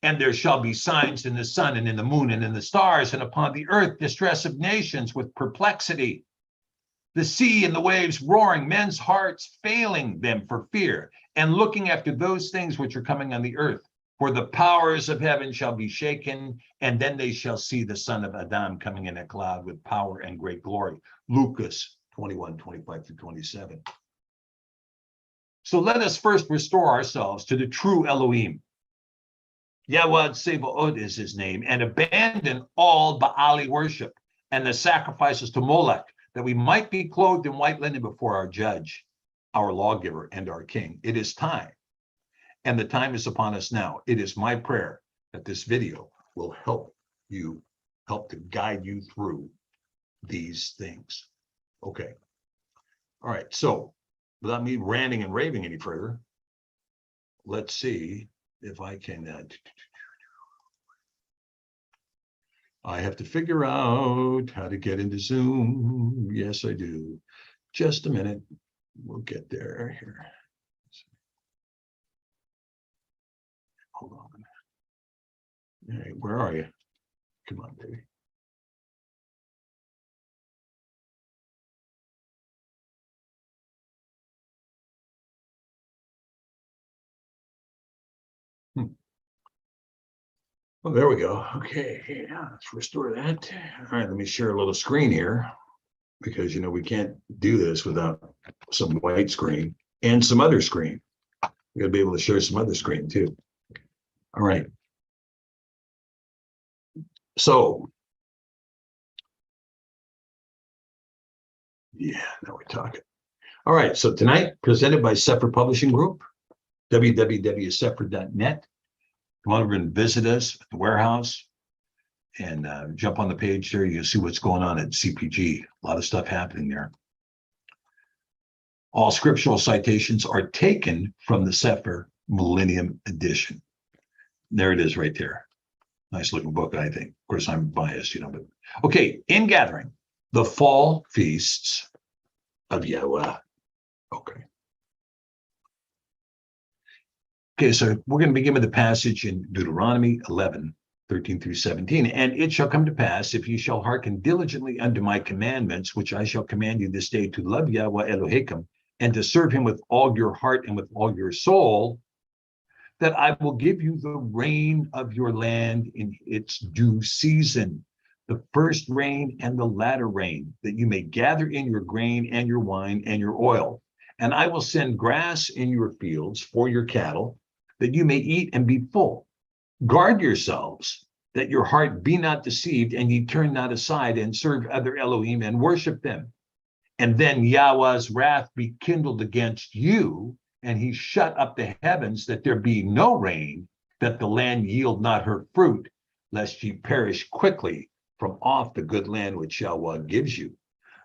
And there shall be signs in the sun and in the moon and in the stars, and upon the earth distress of nations with perplexity. The sea and the waves roaring, men's hearts failing them for fear, and looking after those things which are coming on the earth. For the powers of heaven shall be shaken, and then they shall see the Son of Adam coming in a cloud with power and great glory. Lucas 21:25-27. So let us first restore ourselves to the true Elohim. Yahuah Tsebaot is his name, and abandon all Baali worship and the sacrifices to Molech, that we might be clothed in white linen before our judge, our lawgiver, and our king. It is time, and the time is upon us now. It is my prayer that this video will help to guide you through these things. Okay. All right. So without me ranting and raving any further, let's see if I can. I have to figure out how to get into Zoom. Yes, I do. Just a minute. We'll get there here. Hold on. All right, where are you? Come on, baby. Oh, there we go. Okay, yeah, let's restore that. All right, let me share a little screen here, because we can't do this without some white screen and some other screen. We got to be able to share some other screen too. All right. So, yeah, now we're talking. All right, so tonight, presented by Sefer Publishing Group, www.sefer.net. Come over and visit us at the warehouse and jump on the page there. You'll see what's going on at CPG. A lot of stuff happening there. All scriptural citations are taken from the Sefer Millennium Edition. There it is right there. Nice looking book, I think. Of course, I'm biased, but okay, Ingathering, the fall feasts of Yahuah. Okay, so we're going to begin with the passage in Deuteronomy 11:13-17. And it shall come to pass, if ye shall hearken diligently unto my commandments, which I shall command you this day, to love Yahweh Elohim, and to serve him with all your heart and with all your soul, that I will give you the rain of your land in its due season, the first rain and the latter rain, that you may gather in your grain and your wine and your oil. And I will send grass in your fields for your cattle, that you may eat and be full. Guard yourselves, that your heart be not deceived, and ye turn not aside and serve other Elohim and worship them. And then Yahweh's wrath be kindled against you, and he shut up the heavens, that there be no rain, that the land yield not her fruit, lest ye perish quickly from off the good land which Yahuah gives you.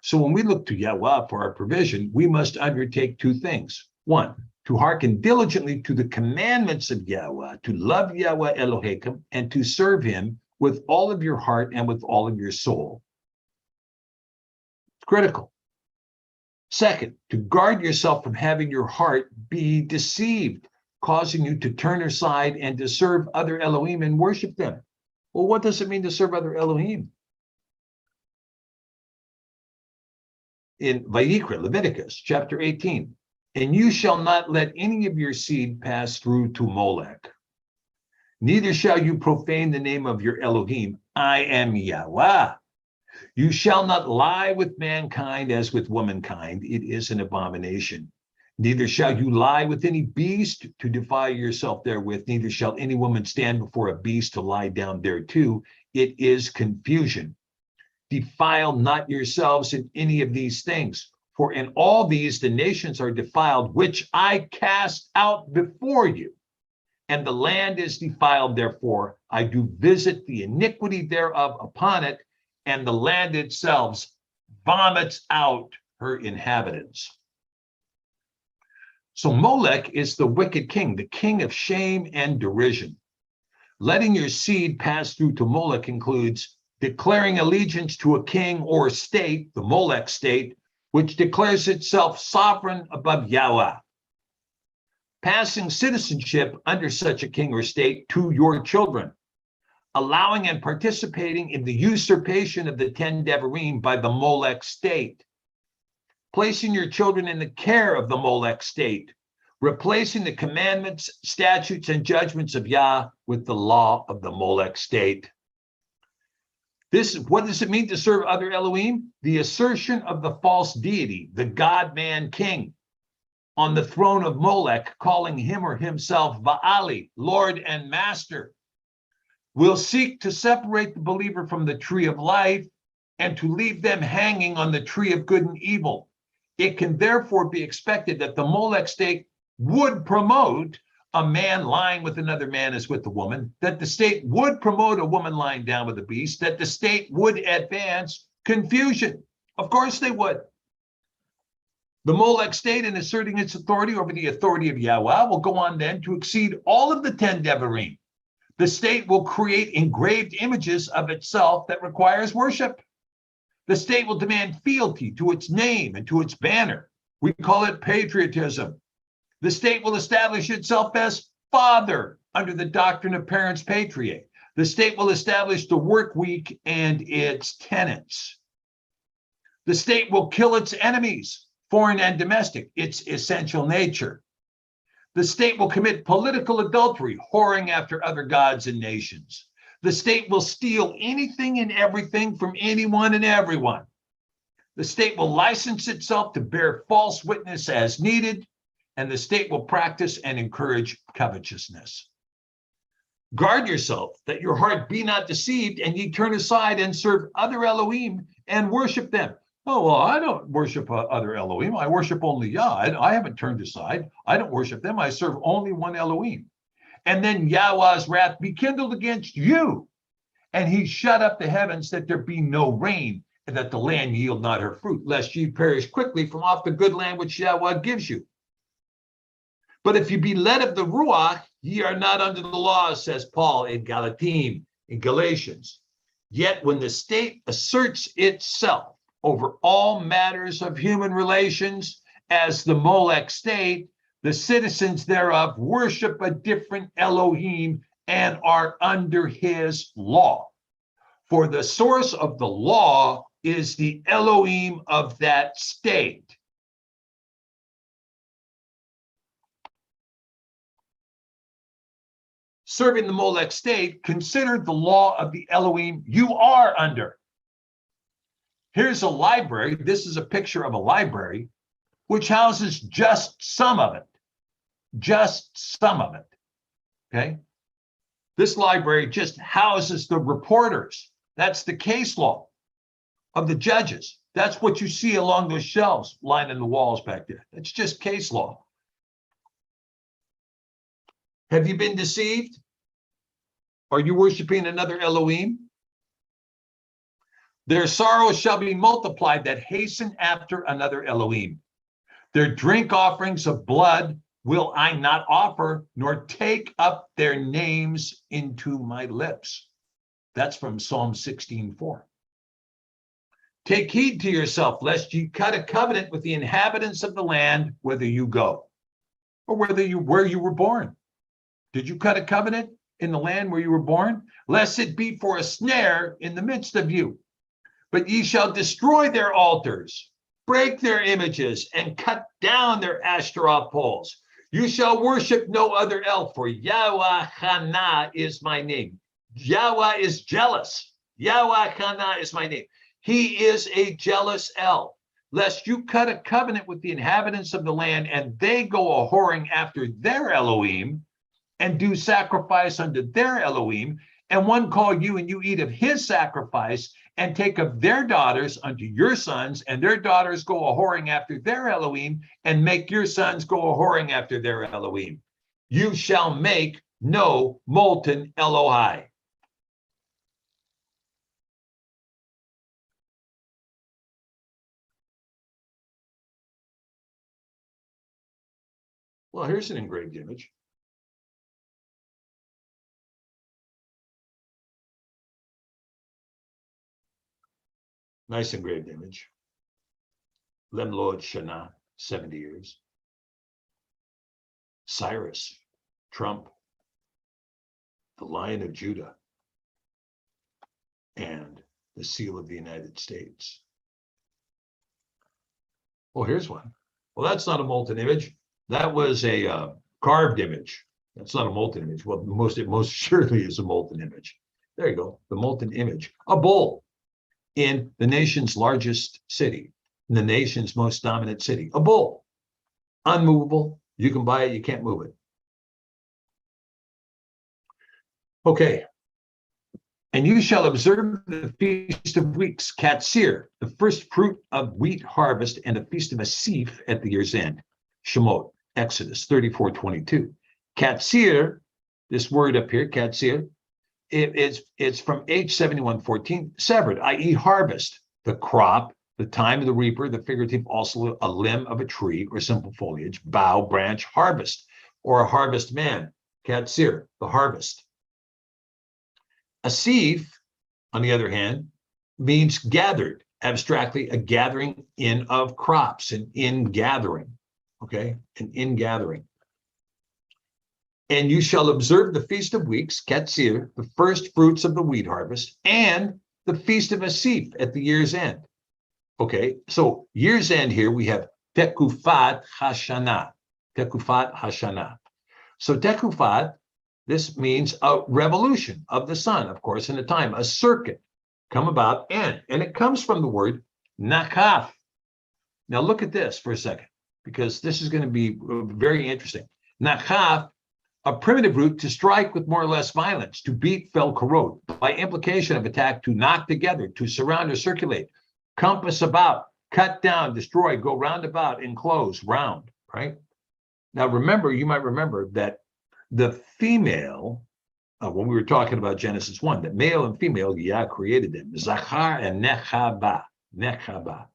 So when we look to Yahuah for our provision, we must undertake two things. One, to hearken diligently to the commandments of Yahuah, to love Yahweh Elohim, and to serve him with all of your heart and with all of your soul. Critical. Second, to guard yourself from having your heart be deceived, causing you to turn aside and to serve other Elohim and worship them. Well, what does it mean to serve other Elohim? in Vayikra, Leviticus chapter 18. And you shall not let any of your seed pass through to Molech. Neither shall you profane the name of your Elohim. I am Yahuah. You shall not lie with mankind as with womankind. It is an abomination. Neither shall you lie with any beast to defile yourself therewith. Neither shall any woman stand before a beast to lie down thereto. It is confusion. Defile not yourselves in any of these things. For in all these the nations are defiled, which I cast out before you. And the land is defiled, therefore I do visit the iniquity thereof upon it, and the land itself vomits out her inhabitants. So Molech is the wicked king, the king of shame and derision. Letting your seed pass through to Molech includes declaring allegiance to a king or state, the Molech state, which declares itself sovereign above Yahuah. Passing citizenship under such a king or state to your children. Allowing and participating in the usurpation of the 10 Devarim by the Molech state. Placing your children in the care of the Molech state. Replacing the commandments, statutes, and judgments of Yah with the law of the Molech state. What does it mean to serve other Elohim? The assertion of the false deity, the God-man king, on the throne of Molech, calling him or himself Baali, Lord and Master, will seek to separate the believer from the tree of life and to leave them hanging on the tree of good and evil. It can therefore be expected that the Molech state would promote a man lying with another man as with a woman, that the state would promote a woman lying down with a beast, that the state would advance confusion. Of course they would. The Molech state, in asserting its authority over the authority of Yahuah, will go on then to exceed all of the 10 Devarim. The state will create engraved images of itself that requires worship. The state will demand fealty to its name and to its banner. We call it patriotism. The state will establish itself as father under the doctrine of parents patriae. The state will establish the work week and its tenets. The state will kill its enemies, foreign and domestic, its essential nature. The state will commit political adultery, whoring after other gods and nations. The state will steal anything and everything from anyone and everyone. The state will license itself to bear false witness as needed, and the state will practice and encourage covetousness. Guard yourself that your heart be not deceived, and ye turn aside and serve other Elohim and worship them. Oh, well, I don't worship other Elohim. I worship only Yah. I haven't turned aside. I don't worship them. I serve only one Elohim. And then Yahweh's wrath be kindled against you, and he shut up the heavens that there be no rain, and that the land yield not her fruit, lest ye perish quickly from off the good land which Yahuah gives you. But if you be led of the Ruach, ye are not under the law, says Paul in Galatim, in Galatians. Yet when the state asserts itself over all matters of human relations as the Molech state, the citizens thereof worship a different Elohim and are under his law. For the source of the law is the Elohim of that state. Serving the Molech state, consider the law of the Elohim you are under. Here's a library. This is a picture of a library, which houses just some of it. Just some of it. Okay? This library just houses the reporters. That's the case law of the judges. That's what you see along those shelves lining the walls back there. That's just case law. Have you been deceived? Are you worshiping another Elohim? Their sorrows shall be multiplied that hasten after another Elohim. Their drink offerings of blood will I not offer, nor take up their names into my lips. That's from Psalm 16:4. Take heed to yourself, lest ye cut a covenant with the inhabitants of the land, whither you go, or where you were born. Did you cut a covenant in the land where you were born? Lest it be for a snare in the midst of you. But ye shall destroy their altars. break their images, and cut down their Ashtaroth poles. You shall worship no other elf, for Yahuah is my name. Yahweh is jealous. Yahuah is my name. He is a jealous elf. Lest you cut a covenant with the inhabitants of the land, and they go a whoring after their Elohim, and do sacrifice unto their Elohim, and one call you, and you eat of his sacrifice, and take of their daughters unto your sons, and their daughters go a whoring after their Elohim, and make your sons go a whoring after their Elohim. You shall make no molten Elohai. Well, here's an engraved image. Nice engraved image. Lemlod Shana, 70 years. Cyrus, Trump, the Lion of Judah, and the seal of the United States. Well, here's one. Well, that's not a molten image. That was a carved image. That's not a molten image. Well, it most surely is a molten image. There you go, the molten image. A bull in the nation's largest city, in the nation's most dominant city. A bull, unmovable. You can buy it, you can't move it. Okay. And you shall observe the Feast of Weeks, Katsir, the first fruit of wheat harvest, and the Feast of Asif at the year's end. Shemot, Exodus 34:22. Katsir, this word up here, Katsir, it's from H7114, severed, i.e. harvest, the crop, the time of the reaper, the figurative, also a limb of a tree or simple foliage, bough, branch, harvest, or a harvest man, Katsir, the harvest. Asif, on the other hand, means gathered, abstractly, a gathering in of crops, an ingathering, okay, an ingathering. And you shall observe the Feast of Weeks, Katsir, the first fruits of the wheat harvest, and the Feast of Asif at the year's end. Okay, so year's end here, we have Tekufat Hashanah, Tekufat Hashanah. So Tekufat, this means a revolution of the sun, of course, in a time, a circuit come about, and it comes from the word nakaf. Now look at this for a second, because this is going to be very interesting. Nakaf, a primitive root to strike with more or less violence, to beat, fell, corrode, by implication of attack, to knock together, to surround or circulate, compass about, cut down, destroy, go round about, enclose, round, right? Now remember, you might remember that the female, when we were talking about Genesis 1, that male and female, Yah created them, Zachar and Nechaba, Nechaba,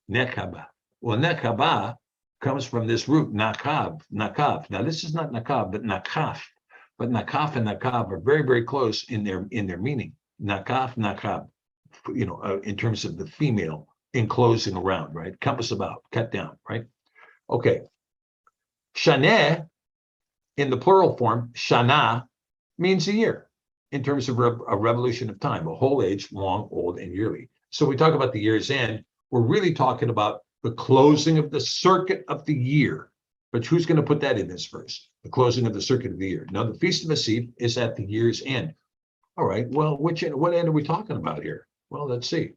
Nechaba. Well, Nechaba comes from this root, Nakav, Nakav. Now, this is not Nakav, but Nakaf. But Nakaf and Nakav are very, very close in their meaning. Nakaf, Nakab, you know, in terms of the female enclosing around, right? Compass about, cut down, right? Okay. Shaneh, in the plural form, Shana, means a year in terms of a revolution of time, a whole age, long, old, and yearly. So we talk about the year's end. We're really talking about the closing of the circuit of the year. But who's going to put that in this verse? The closing of the circuit of the year. Now, the Feast of Asif is at the year's end. All right, well, what end are we talking about here? Well, let's see.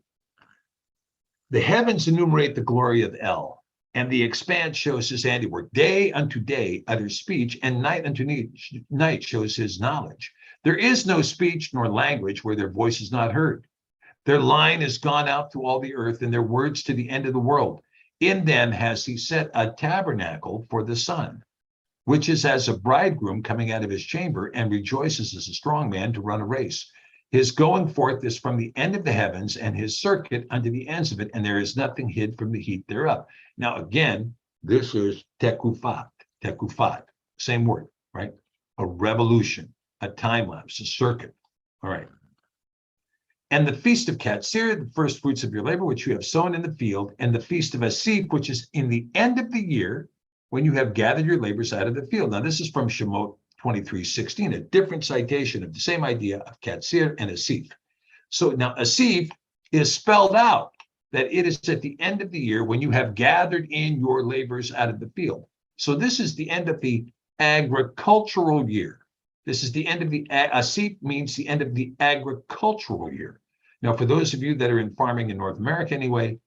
The heavens enumerate the glory of El, and the expanse shows his handiwork. Day unto day utters speech, and night unto night shows his knowledge. There is no speech nor language where their voice is not heard. Their line is gone out to all the earth, and their words to the end of the world. In them has he set a tabernacle for the sun, which is as a bridegroom coming out of his chamber, and rejoices as a strong man to run a race. His going forth is from the end of the heavens, and his circuit unto the ends of it, and there is nothing hid from the heat thereof. Now, again, this is tekufat, tekufat, same word, right? A revolution, a time lapse, a circuit. All right. And the Feast of Katsir, the first fruits of your labor, which you have sown in the field, and the Feast of Asif, which is in the end of the year, when you have gathered your labors out of the field. Now, this is from Shemot 23:16, a different citation of the same idea of Katsir and Asif. So now Asif is spelled out that it is at the end of the year when you have gathered in your labors out of the field. So this is the end of the agricultural year. This is the end of the, asip means the end of the agricultural year. Now, for those of you that are in farming in North America anyway,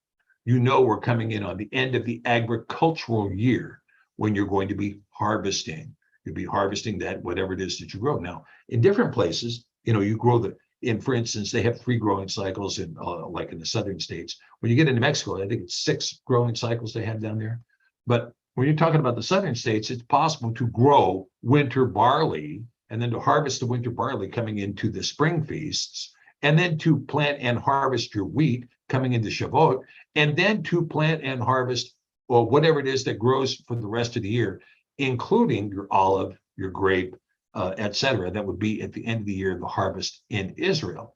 you know we're coming in on the end of the agricultural year when you're going to be harvesting. You'll be harvesting that, whatever it is that you grow. Now, in different places, you grow for instance, they have 3 growing cycles in, like in the southern states. When you get into Mexico, I think it's 6 growing cycles they have down there. But when you're talking about the southern states, it's possible to grow winter barley and then to harvest the winter barley coming into the spring feasts, and then to plant and harvest your wheat coming into Shavuot, and then to plant and harvest, well, whatever it is that grows for the rest of the year, including your olive, your grape, etc. That would be at the end of the year, the harvest in Israel.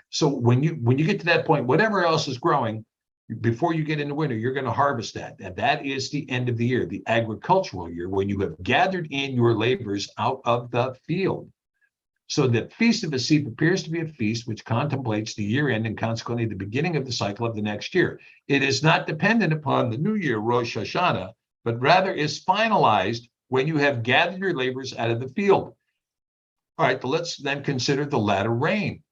So when you get to that point, whatever else is growing, before you get into winter, you're going to harvest that. And that is the end of the year, the agricultural year, when you have gathered in your labors out of the field. So the Feast of Asip appears to be a feast which contemplates the year end and consequently the beginning of the cycle of the next year. It is not dependent upon the new year, Rosh Hashanah, but rather is finalized when you have gathered your labors out of the field. All right, let's then consider the latter rain.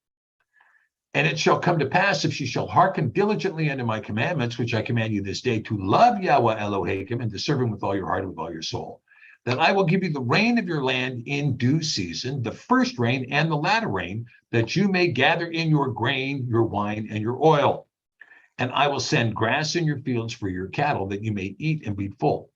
And it shall come to pass, if ye shall hearken diligently unto my commandments, which I command you this day, to love Yahweh Elohim and to serve him with all your heart and with all your soul, that I will give you the rain of your land in due season, the first rain and the latter rain, that you may gather in your grain, your wine, and your oil. And I will send grass in your fields for your cattle, that you may eat and be full.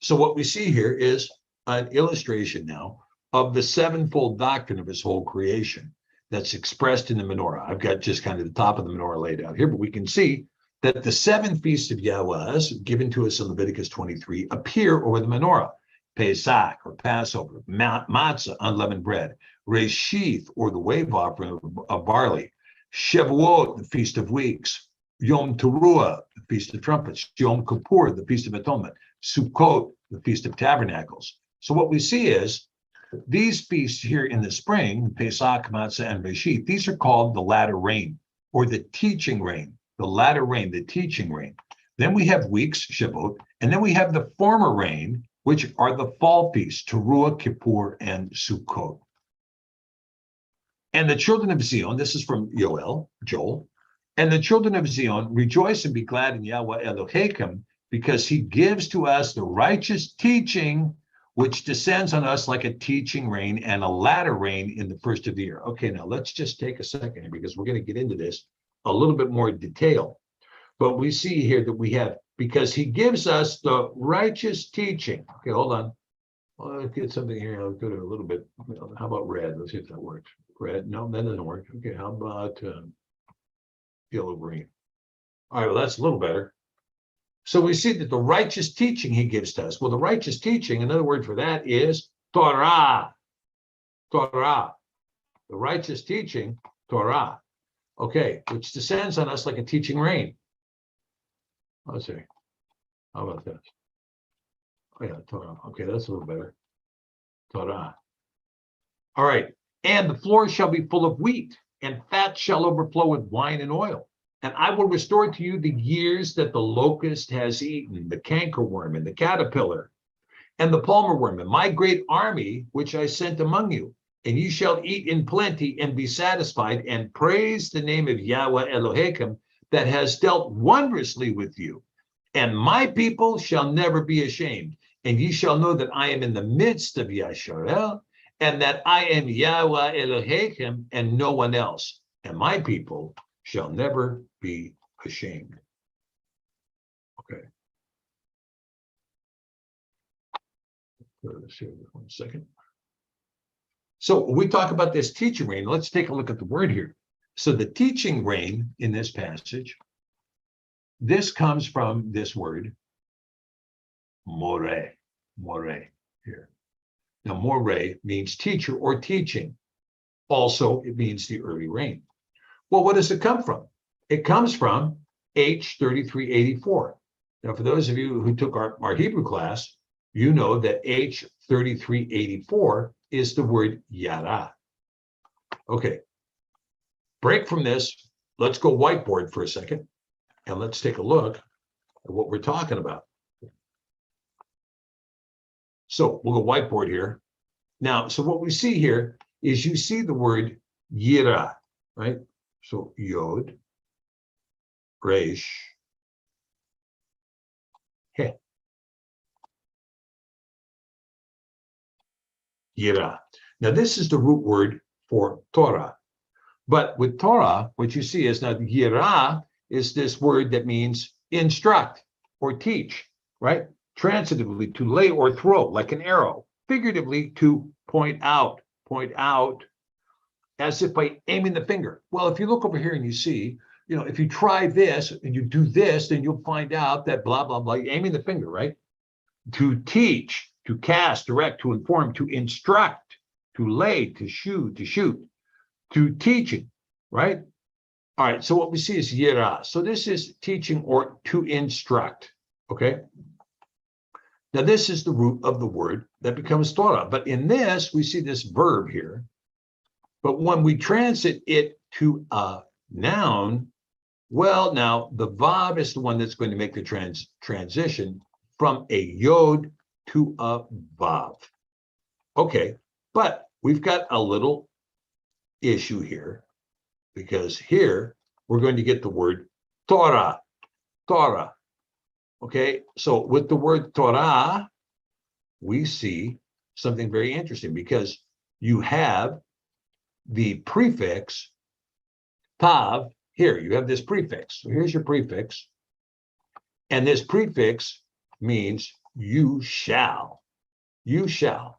So what we see here is an illustration now of the sevenfold doctrine of his whole creation that's expressed in the menorah. I've got just kind of the top of the menorah laid out here, but we can see that the 7 feasts of Yahuah given to us in Leviticus 23 appear over the menorah. Pesach, or Passover, matzah, unleavened bread, Reshith, or the wave offering of barley, Shavuot, the Feast of Weeks, Yom Teruah, the Feast of Trumpets, Yom Kippur, the Feast of Atonement, Sukkot, the Feast of Tabernacles. So what we see is these feasts here in the spring, Pesach, Matzah, and Reshith, these are called the latter rain, or the teaching rain, the latter rain, the teaching rain. Then we have weeks, Shavuot, and then we have the former rain, which are the fall feasts, Teruah, Kippur, and Sukkot. And the children of Zion, this is from Joel, and the children of Zion rejoice and be glad in Yahweh Elohim, because he gives to us the righteous teaching, which descends on us like a teaching rain and a latter rain in the first of the year. Okay, now let's just take a second here, because we're going to get into this a little bit more detail. But we see here that we have, because he gives us the righteous teaching. Okay, hold on. Let's get something here. I'll go to a little bit. How about red? Let's see if that works. Red. No, that doesn't work. Okay, how about yellow green? All right, well, that's a little better. So we see that the righteous teaching he gives to us. Well, the righteous teaching, another word for that is Torah. Torah. The righteous teaching, Torah. Okay, which descends on us like a teaching rain. Let's see. How about this? Oh, yeah, Torah. Okay, that's a little better. Torah. All right. And the floor shall be full of wheat, and fat shall overflow with wine and oil. And I will restore to you the years that the locust has eaten, the cankerworm and the caterpillar, and the palmer worm, and my great army which I sent among you. And ye shall eat in plenty and be satisfied, and praise the name of Yahweh Elohim, that has dealt wondrously with you. And my people shall never be ashamed. And ye shall know that I am in the midst of Yasharel, and that I am Yahweh Elohim, and no one else. And my people shall never be ashamed. Okay. Let's see, 1 second. So we talk about this teaching rain. Let's take a look at the word here. So the teaching rain in this passage, this comes from this word, more here. Now, more means teacher or teaching. Also, it means the early rain. Well, what does it come from? It comes from H3384. Now, for those of you who took our Hebrew class, you know that H3384 is the word yara. Okay, break from this. let's go whiteboard for a second, and let's take a look at what we're talking about. So we'll go whiteboard here. Now, so what we see here is you see the word yira, right? So yod, resh, he. Yira. Now, this is the root word for Torah. But with Torah, what you see is now yira is this word that means instruct or teach, right? Transitively, to lay or throw, like an arrow. Figuratively, to point out, as if by aiming the finger. Well, if you look over here and you see, if you try this and you do this, then you'll find out that blah, blah, blah, aiming the finger, right? To teach, to cast, direct, to inform, to instruct, to lay, to shoot, to teaching, right? All right, so what we see is yira. So this is teaching or to instruct, okay? Now this is the root of the word that becomes Torah. But in this, we see this verb here. But when we transit it to a noun, well, now the vav is the one that's going to make the transition from a yod to a vav. Okay, but we've got a little issue here, because here we're going to get the word Torah. Okay, so with the word Torah, we see something very interesting, because you have the prefix tav here. You have this prefix. So here's your prefix. And this prefix means you shall. You shall.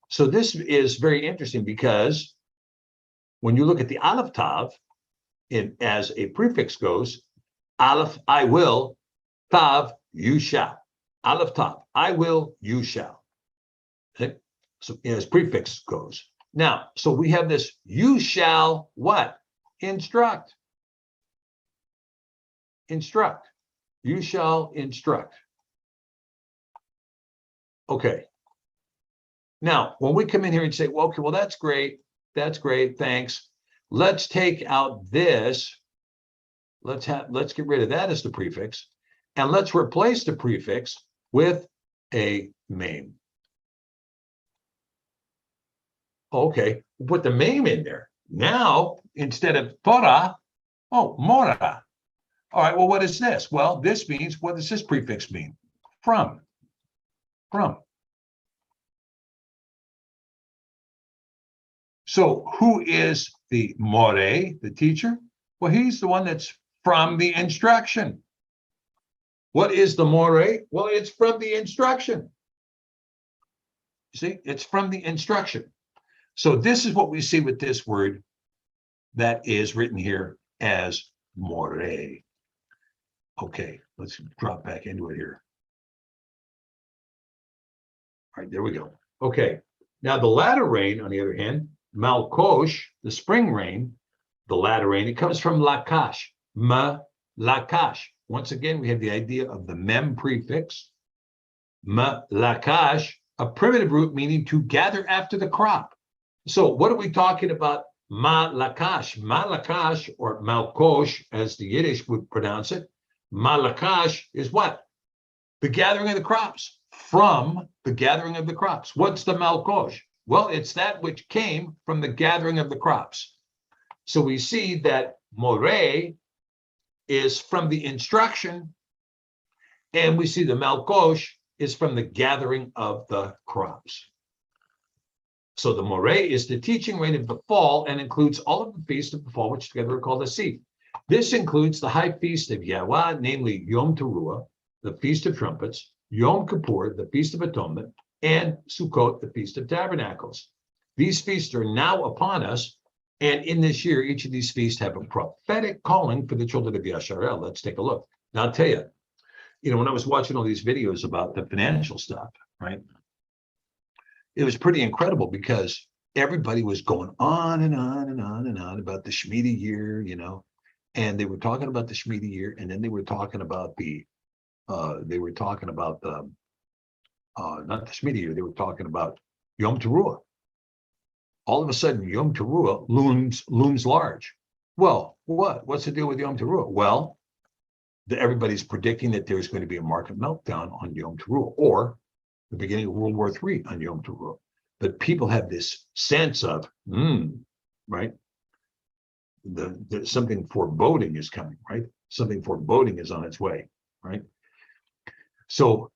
So this is very interesting, because when you look at the aleph tav, as a prefix goes, aleph, I will, tav, you shall. Aleph tav, I will, you shall. Okay? So as prefix goes. Now, so we have this, you shall what? Instruct. Instruct. You shall instruct. Okay. Now, when we come in here and say, well, okay, well, that's great, thanks. Let's take out this. Let's get rid of that as the prefix, and let's replace the prefix with a meme. Okay, we'll put the meme in there. Now, instead of Torah, Mora. All right, well, what is this? Well, this means, what does this prefix mean? From. So who is the more, the teacher? Well, he's the one that's from the instruction. What is the more? Well, it's from the instruction. You see, it's from the instruction. So this is what we see with this word that is written here as more. Okay, let's drop back into it here. All right, there we go. Okay, now the latter rain, on the other hand, Malkosh, the spring rain, the latter rain, it comes from lakash, lakash. Once again, we have the idea of the mem prefix, lakash, a primitive root meaning to gather after the crop. So what are we talking about? Malakash, malakash, or malkosh, as the Yiddish would pronounce it. Malakash is what? The gathering of the crops. From the gathering of the crops. What's the malkosh? Well, it's that which came from the gathering of the crops. So we see that more is from the instruction, and we see the malkosh is from the gathering of the crops. So the more is the teaching rain of the fall and includes all of the feasts of the fall, which together are called a Sif. This includes the high feast of Yahuah, namely Yom Teruah, the Feast of Trumpets, Yom Kippur, the Feast of Atonement, and Sukkot, the Feast of Tabernacles. These feasts are now upon us, and in this year, each of these feasts have a prophetic calling for the children of Yasharel. Let's take a look. Now, I'll tell you, when I was watching all these videos about the financial stuff, right, it was pretty incredible, because everybody was going on and on and on and on about the Shemitah year, and they were talking about the Shemitah year, and then they were talking about not the Shemitah year, they were talking about Yom Teruah. All of a sudden, Yom Teruah looms large. Well, what's the deal with Yom Teruah? Well, everybody's predicting that there's going to be a market meltdown on Yom Teruah, or the beginning of World War III on Yom Teruah. But people have this sense of, right? Something foreboding is coming, right? Something foreboding is on its way, right? So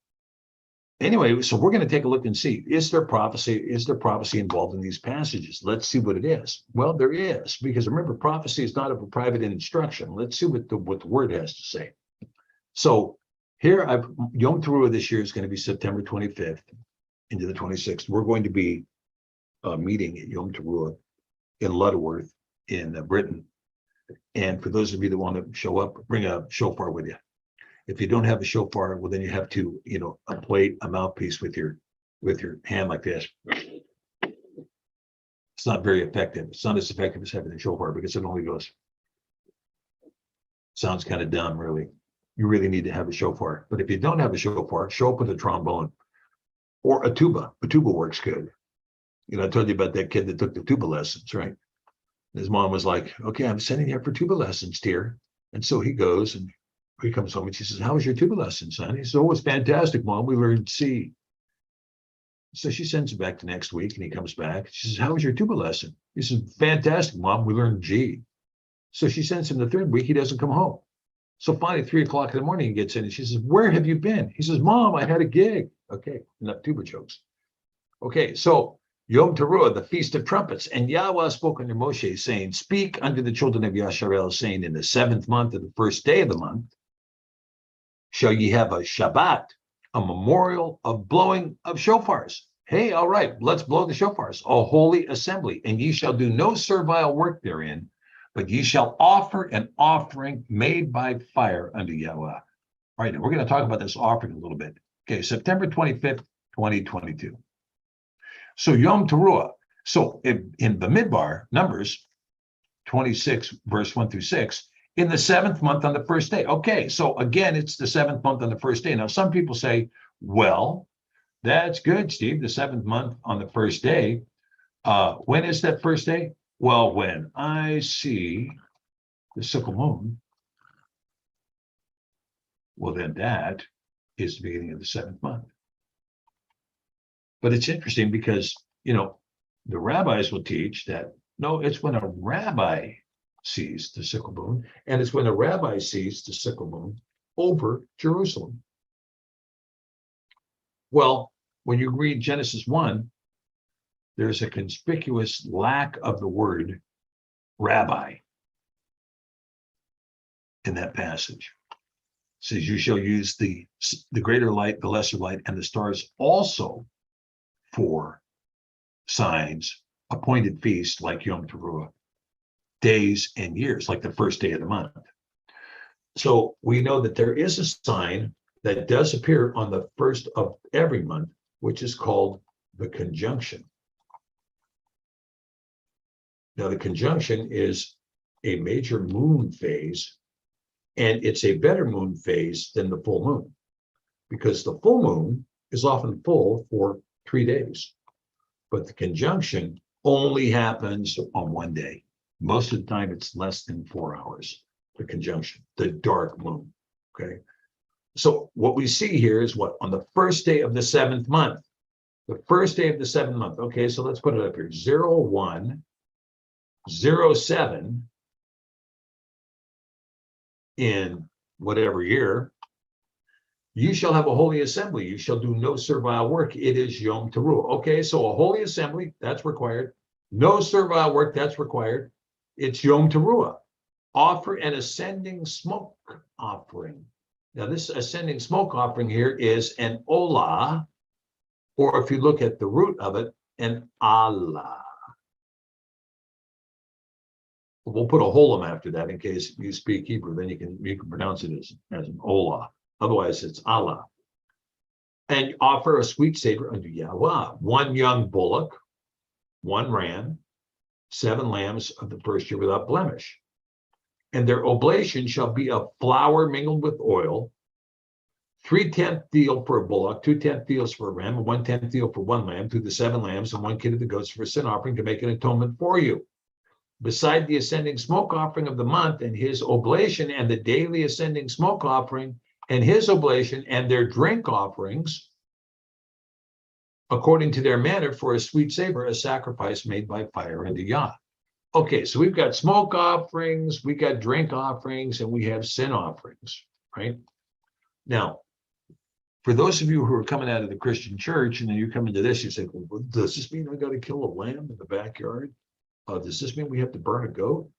anyway, so we're going to take a look and see, is there prophecy involved in these passages? Let's see what it is. Well, there is, because remember, prophecy is not of a private instruction. Let's see what the word has to say. So here, Yom Teruah this year is going to be September 25th into the 26th. We're going to be meeting at Yom Teruah in Lutterworth in Britain. And for those of you that want to show up, bring a shofar with you. If you don't have a shofar, well, then you have to, a mouthpiece with your hand like this. It's not very effective. It's not as effective as having a shofar because it only goes. Sounds kind of dumb, really. You really need to have a shofar. But if you don't have a shofar, show up with a trombone or a tuba. A tuba works good. I told you about that kid that took the tuba lessons, right? His mom was like, okay, I'm sending you for tuba lessons, dear. And so he goes and he comes home and she says, how was your tuba lesson, son? He says, oh, it's fantastic, Mom. We learned C. So she sends him back to next week and he comes back. She says, how was your tuba lesson? He says, fantastic, Mom. We learned G. So she sends him the third week. He doesn't come home. So finally, 3 o'clock in the morning, he gets in and she says, where have you been? He says, Mom, I had a gig. Okay, enough tuba jokes. Okay, so Yom Teruah, the Feast of Trumpets. And Yahuah spoke unto Moshe, saying, speak unto the children of Yasharel, saying, in the 7th month of the first day of the month, shall ye have a Shabbat, a memorial of blowing of shofars. Hey, all right, let's blow the shofars, a holy assembly. And ye shall do no servile work therein, but ye shall offer an offering made by fire unto Yahuah. All right, now we're going to talk about this offering a little bit. Okay, September 25th, 2022. So Yom Teruah. So in the Midbar, Numbers 26, verse 1 through 6, in the 7th month on the first day. Okay, so again, it's the 7th month on the first day. Now, some people say, well, that's good, Steve, the 7th month on the first day. When is that first day? Well, when I see the Sukkot moon, well, then that is the beginning of the 7th month. But it's interesting because, the rabbis will teach that, no, it's when a rabbi sees the Sukkot moon, and it's when a rabbi sees the Sukkot moon over Jerusalem. Well, when you read Genesis 1, there's a conspicuous lack of the word rabbi in that passage. It says, you shall use the greater light, the lesser light, and the stars also for signs, appointed feasts like Yom Teruah, days and years, like the first day of the month. So we know that there is a sign that does appear on the first of every month, which is called the conjunction. Now, the conjunction is a major moon phase, and it's a better moon phase than the full moon, because the full moon is often full for 3 days, but the conjunction only happens on one day. Most of the time, it's less than 4 hours, the conjunction, the dark moon, okay? So what we see here is what? On the first day of the 7th month, the first day of the 7th month. Okay, so let's put it up here, 0107 in whatever year, you shall have a holy assembly. You shall do no servile work. It is Yom Teruah. Okay, so a holy assembly, that's required. No servile work, that's required. It's Yom Teruah. Offer an ascending smoke offering. Now, this ascending smoke offering here is an olah, or if you look at the root of it, an Allah. We'll put a holum after that in case you speak Hebrew, then you can pronounce it as an olah. Otherwise, it's Allah. And offer a sweet savor unto Yahuah, 1 young bullock, 1 ram, 7 lambs of the first year without blemish. And their oblation shall be of flour mingled with oil, 3/10 deal for a bullock, 2/10 deals for a ram, and 1/10 deal for 1 lamb, through the 7 lambs and 1 kid of the goats for a sin offering to make an atonement for you. beside the ascending smoke offering of the month and his oblation, and the daily ascending smoke offering and his oblation, and their drink offerings, according to their manner, for a sweet savor, a sacrifice made by fire unto Yah. Okay, so we've got smoke offerings, we got drink offerings, and we have sin offerings, right? Now, for those of you who are coming out of the Christian church, and then you come into this, you say, well, does this mean I got to kill a lamb in the backyard? Does this mean we have to burn a goat?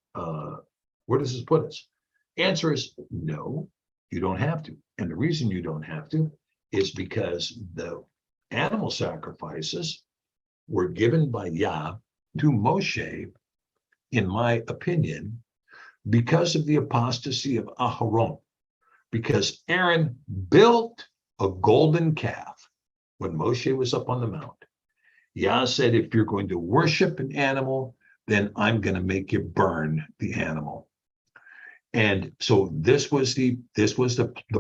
Where does this put us? Answer is no, you don't have to. And the reason you don't have to is because the animal sacrifices were given by Yah to Moshe, in my opinion, because of the apostasy of Aharon, because Aaron built a golden calf when Moshe was up on the mount. Yah said, if you're going to worship an animal, then I'm going to make you burn the animal. And so this was the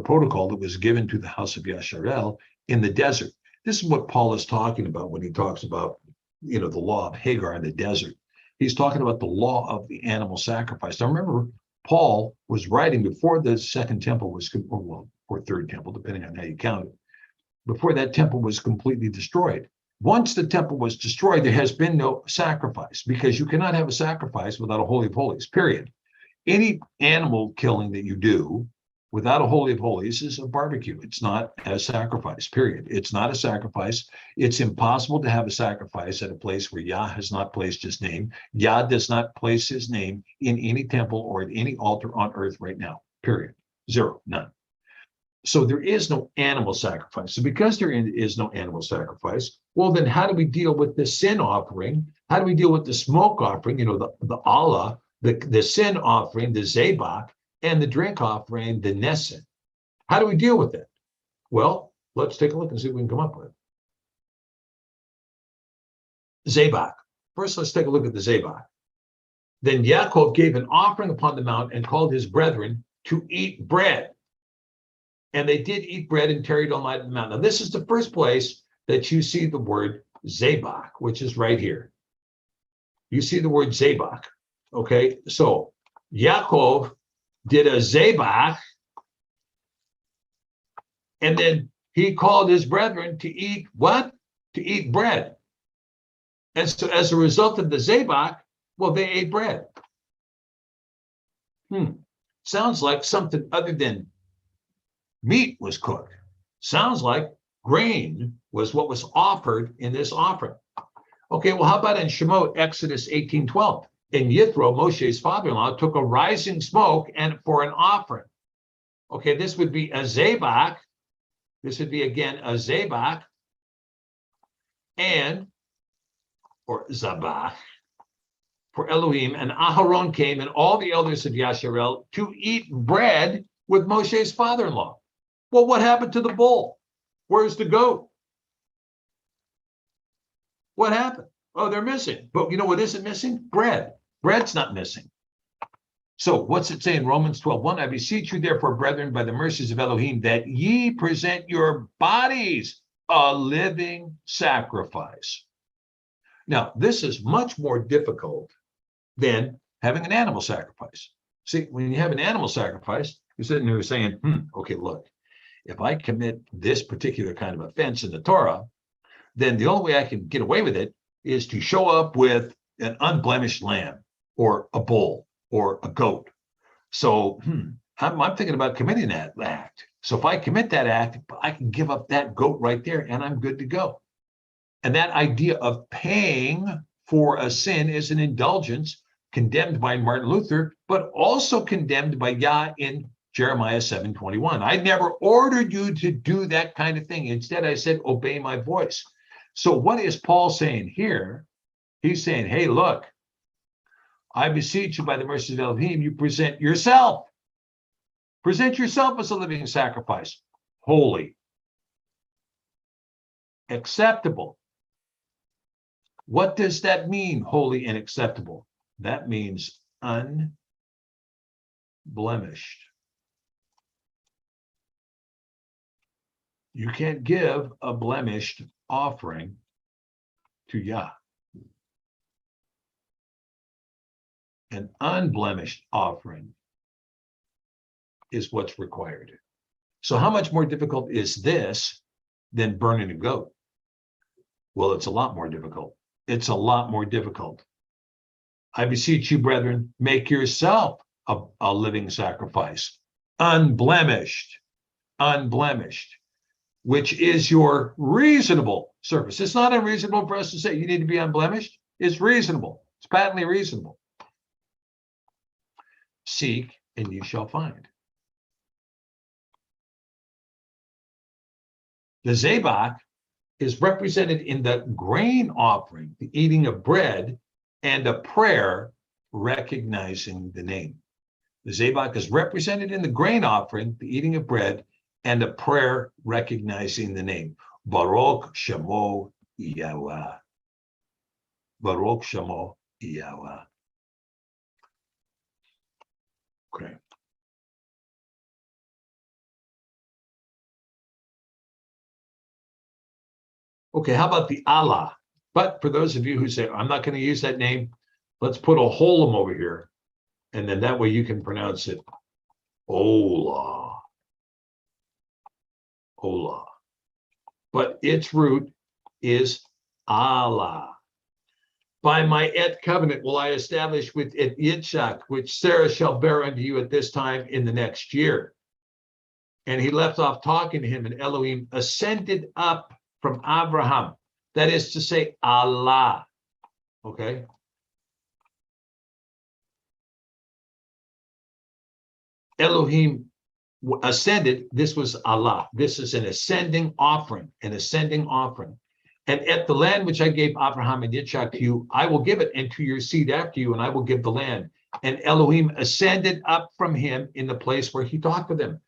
protocol that was given to the house of Yasharel in the desert. This is what Paul is talking about when he talks about, the law of Hagar in the desert. He's talking about the law of the animal sacrifice. Now remember, Paul was writing before the second temple was, or third temple, depending on how you count it, before that temple was completely destroyed. Once the temple was destroyed, there has been no sacrifice, because you cannot have a sacrifice without a Holy of Holies, period. Any animal killing that you do without a Holy of Holies is a barbecue. It's not a sacrifice, period. It's not a sacrifice. It's impossible to have a sacrifice at a place where Yah has not placed his name. Yah does not place his name in any temple or at any altar on earth right now, period. Zero, none. So there is no animal sacrifice. So because there is no animal sacrifice, well, then how do we deal with the sin offering? How do we deal with the smoke offering, the Allah, the sin offering, the Zabak, and the drink offering, the Nessen? How do we deal with it? Well, let's take a look and see what we can come up with. Zabak. First, let's take a look at the Zabak. Then Yaakov gave an offering upon the mount and called his brethren to eat bread. And they did eat bread and tarried all night on the mountain. Now, this is the first place that you see the word Zabak, which is right here. You see the word Zabak. Okay, so Yaakov did a Zabak, and then he called his brethren to eat what? To eat bread. And so as a result of the Zabak, well, they ate bread. Sounds like something other than meat was cooked. Sounds like grain was what was offered in this offering. Okay, well, how about in Shemot, Exodus 18:12? In Yithro, Moshe's father-in-law took a rising smoke and for an offering. Okay, this would be a Zabak. This would be, again, a Zabak or Zabach for Elohim. And Aharon came and all the elders of Yasharel to eat bread with Moshe's father-in-law. Well, what happened to the bull? Where's the goat? What happened? Oh, they're missing. But you know what isn't missing? Bread. Bread's not missing. So what's it say in Romans 12:1? I beseech you, therefore, brethren, by the mercies of Elohim, that ye present your bodies a living sacrifice. Now, this is much more difficult than having an animal sacrifice. See, when you have an animal sacrifice, you're sitting there saying, okay, look, if I commit this particular kind of offense in the Torah, then the only way I can get away with it is to show up with an unblemished lamb or a bull or a goat. So I'm thinking about committing that act. So if I commit that act, I can give up that goat right there and I'm good to go. And that idea of paying for a sin is an indulgence condemned by Martin Luther, but also condemned by Yah in Jeremiah 7:21. I never ordered you to do that kind of thing. Instead, I said, obey my voice. So what is Paul saying here? He's saying, hey, look, I beseech you by the mercies of Elohim, you present yourself. Present yourself as a living sacrifice, holy, acceptable. What does that mean, holy and acceptable? That means unblemished. You can't give a blemished offering to Yah. An unblemished offering is what's required. So how much more difficult is this than burning a goat? Well, it's a lot more difficult. It's a lot more difficult. I beseech you, brethren, make yourself a living sacrifice, unblemished, which is your reasonable service. It's not unreasonable for us to say you need to be unblemished. It's reasonable. It's patently reasonable. Seek and you shall find. The Zabak is represented in the grain offering, the eating of bread, and a prayer recognizing the name. The Zabak is represented in the grain offering, the eating of bread, and a prayer recognizing the name. Baruch Shemo Yahuah. Baruch Shemo Yahuah. Okay. Okay, how about the Allah? But for those of you who say, I'm not going to use that name, let's put a holem over here. And then that way you can pronounce it Olah. Olah. But its root is Allah. By my et covenant will I establish with it Yitzchak, which Sarah shall bear unto you at this time in the next year. And he left off talking to him, and Elohim ascended up from Abraham. That is to say, Allah. Okay. Elohim ascended. This was Allah. This is an ascending offering, an ascending offering. And at the land which I gave Abraham and Yitzchak to you, I will give it, and to your seed after you, and I will give the land. And Elohim ascended up from him in the place where he talked with him.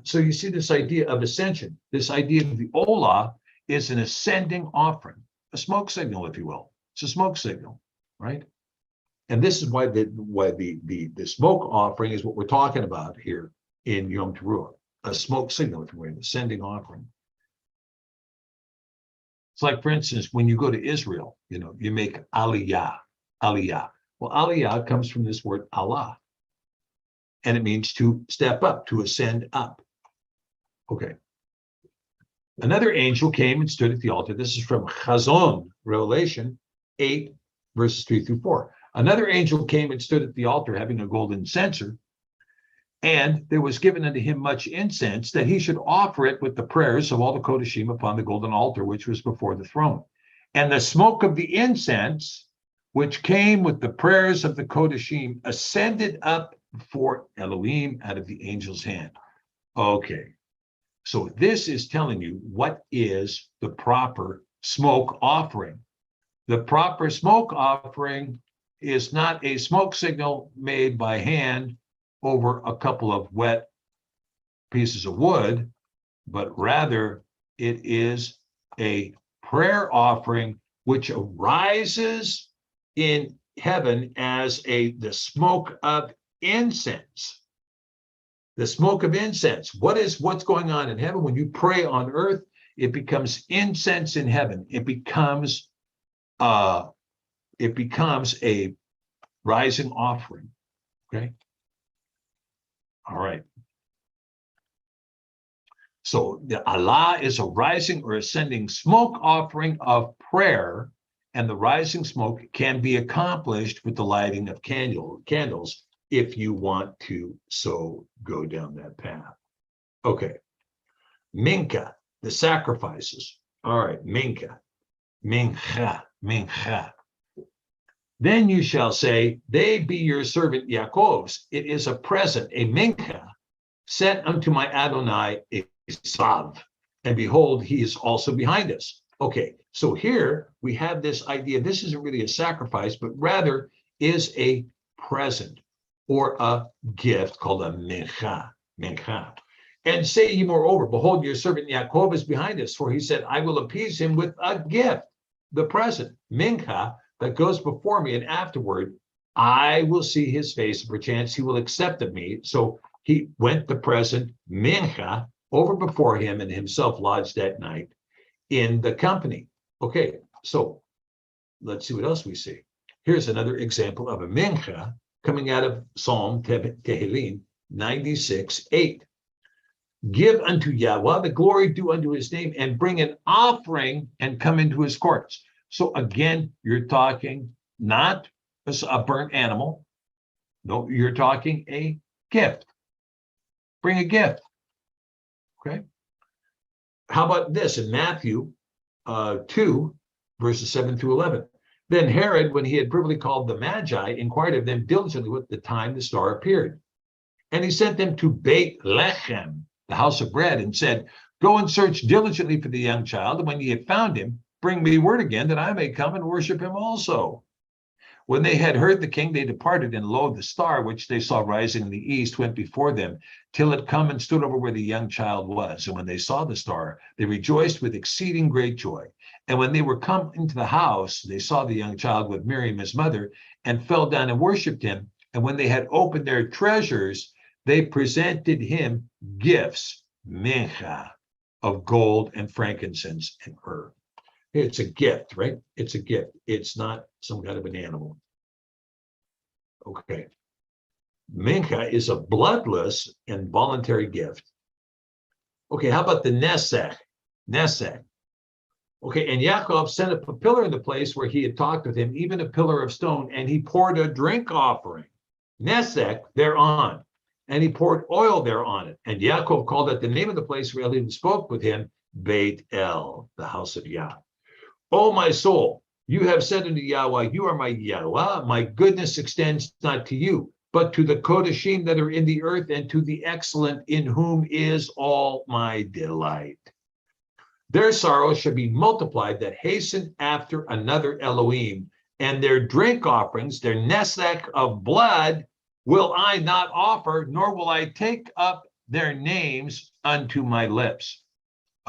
So you see this idea of ascension, this idea of the Olah is an ascending offering, a smoke signal, if you will. It's a smoke signal, right? And this is why the smoke offering is what we're talking about here in Yom Teruah, a smoke signal, if you will, an ascending offering. It's like, for instance, when you go to Israel, you make aliyah. Well, aliyah comes from this word Allah, and it means to step up, to ascend up. Okay. Another angel came and stood at the altar. This is from Chazon, Revelation 8, verses 3 through 4. Another angel came and stood at the altar having a golden censer, and there was given unto him much incense, that he should offer it with the prayers of all the Kodashim upon the golden altar, which was before the throne. And the smoke of the incense, which came with the prayers of the Kodashim, ascended up before Elohim out of the angel's hand. Okay. So this is telling you what is the proper smoke offering. The proper smoke offering is not a smoke signal made by hand over a couple of wet pieces of wood, but rather it is a prayer offering which arises in heaven as the smoke of incense. The smoke of incense. What's going on in heaven? When you pray on earth, it becomes incense in heaven. It becomes a rising offering. Okay. All right. So the Allah is a rising or ascending smoke offering of prayer, and the rising smoke can be accomplished with the lighting of candles if you want to so go down that path. Okay. Mincha, the sacrifices. All right, mincha. Then you shall say, they be your servant Yaakov's. It is a present, a mincha, sent unto my Adonai Esav. And behold, he is also behind us. Okay, so here we have this idea. This isn't really a sacrifice, but rather is a present or a gift called a mincha. And say ye moreover, behold, your servant Yaakov is behind us, for he said, I will appease him with a gift, the present, mincha, that goes before me, and afterward I will see his face, and perchance he will accept of me. So he went the present, mincha, over before him, and himself lodged that night in the company. Okay, so let's see what else we see. Here's another example of a mincha coming out of Psalm Tehillim 96:8. Give unto Yahuah the glory due unto his name, and bring an offering and come into his courts. So again, you're talking not a burnt animal. No, you're talking a gift. Bring a gift. Okay. How about this in Matthew 2, verses 7 through 11? Then Herod, when he had privily called the Magi, inquired of them diligently what the time the star appeared. And he sent them to Beit Lechem, the house of bread, and said, go and search diligently for the young child, and when ye have found him, bring me word again that I may come and worship him also. When they had heard the king, they departed, and lo, the star which they saw rising in the east went before them, till it come and stood over where the young child was. And when they saw the star, they rejoiced with exceeding great joy. And when they were come into the house, they saw the young child with Miriam his mother, and fell down and worshipped him. And when they had opened their treasures, they presented him gifts, mincha, of gold and frankincense and myrrh. It's a gift, right? It's a gift. It's not some kind of an animal. Okay. Mincha is a bloodless and voluntary gift. Okay, how about the nesek? Nesek. Okay, and Yaakov set up a pillar in the place where he had talked with him, even a pillar of stone, and he poured a drink offering, nesek, thereon, and he poured oil there on it. And Yaakov called it the name of the place where Elohim spoke with him, Beit El, the house of Yah. O my soul, you have said unto Yahweh, you are my Yahuah. My goodness extends not to you, but to the Kodashim that are in the earth, and to the excellent, in whom is all my delight. Their sorrows shall be multiplied that hasten after another Elohim, and their drink offerings, their nesek of blood, will I not offer, nor will I take up their names unto my lips.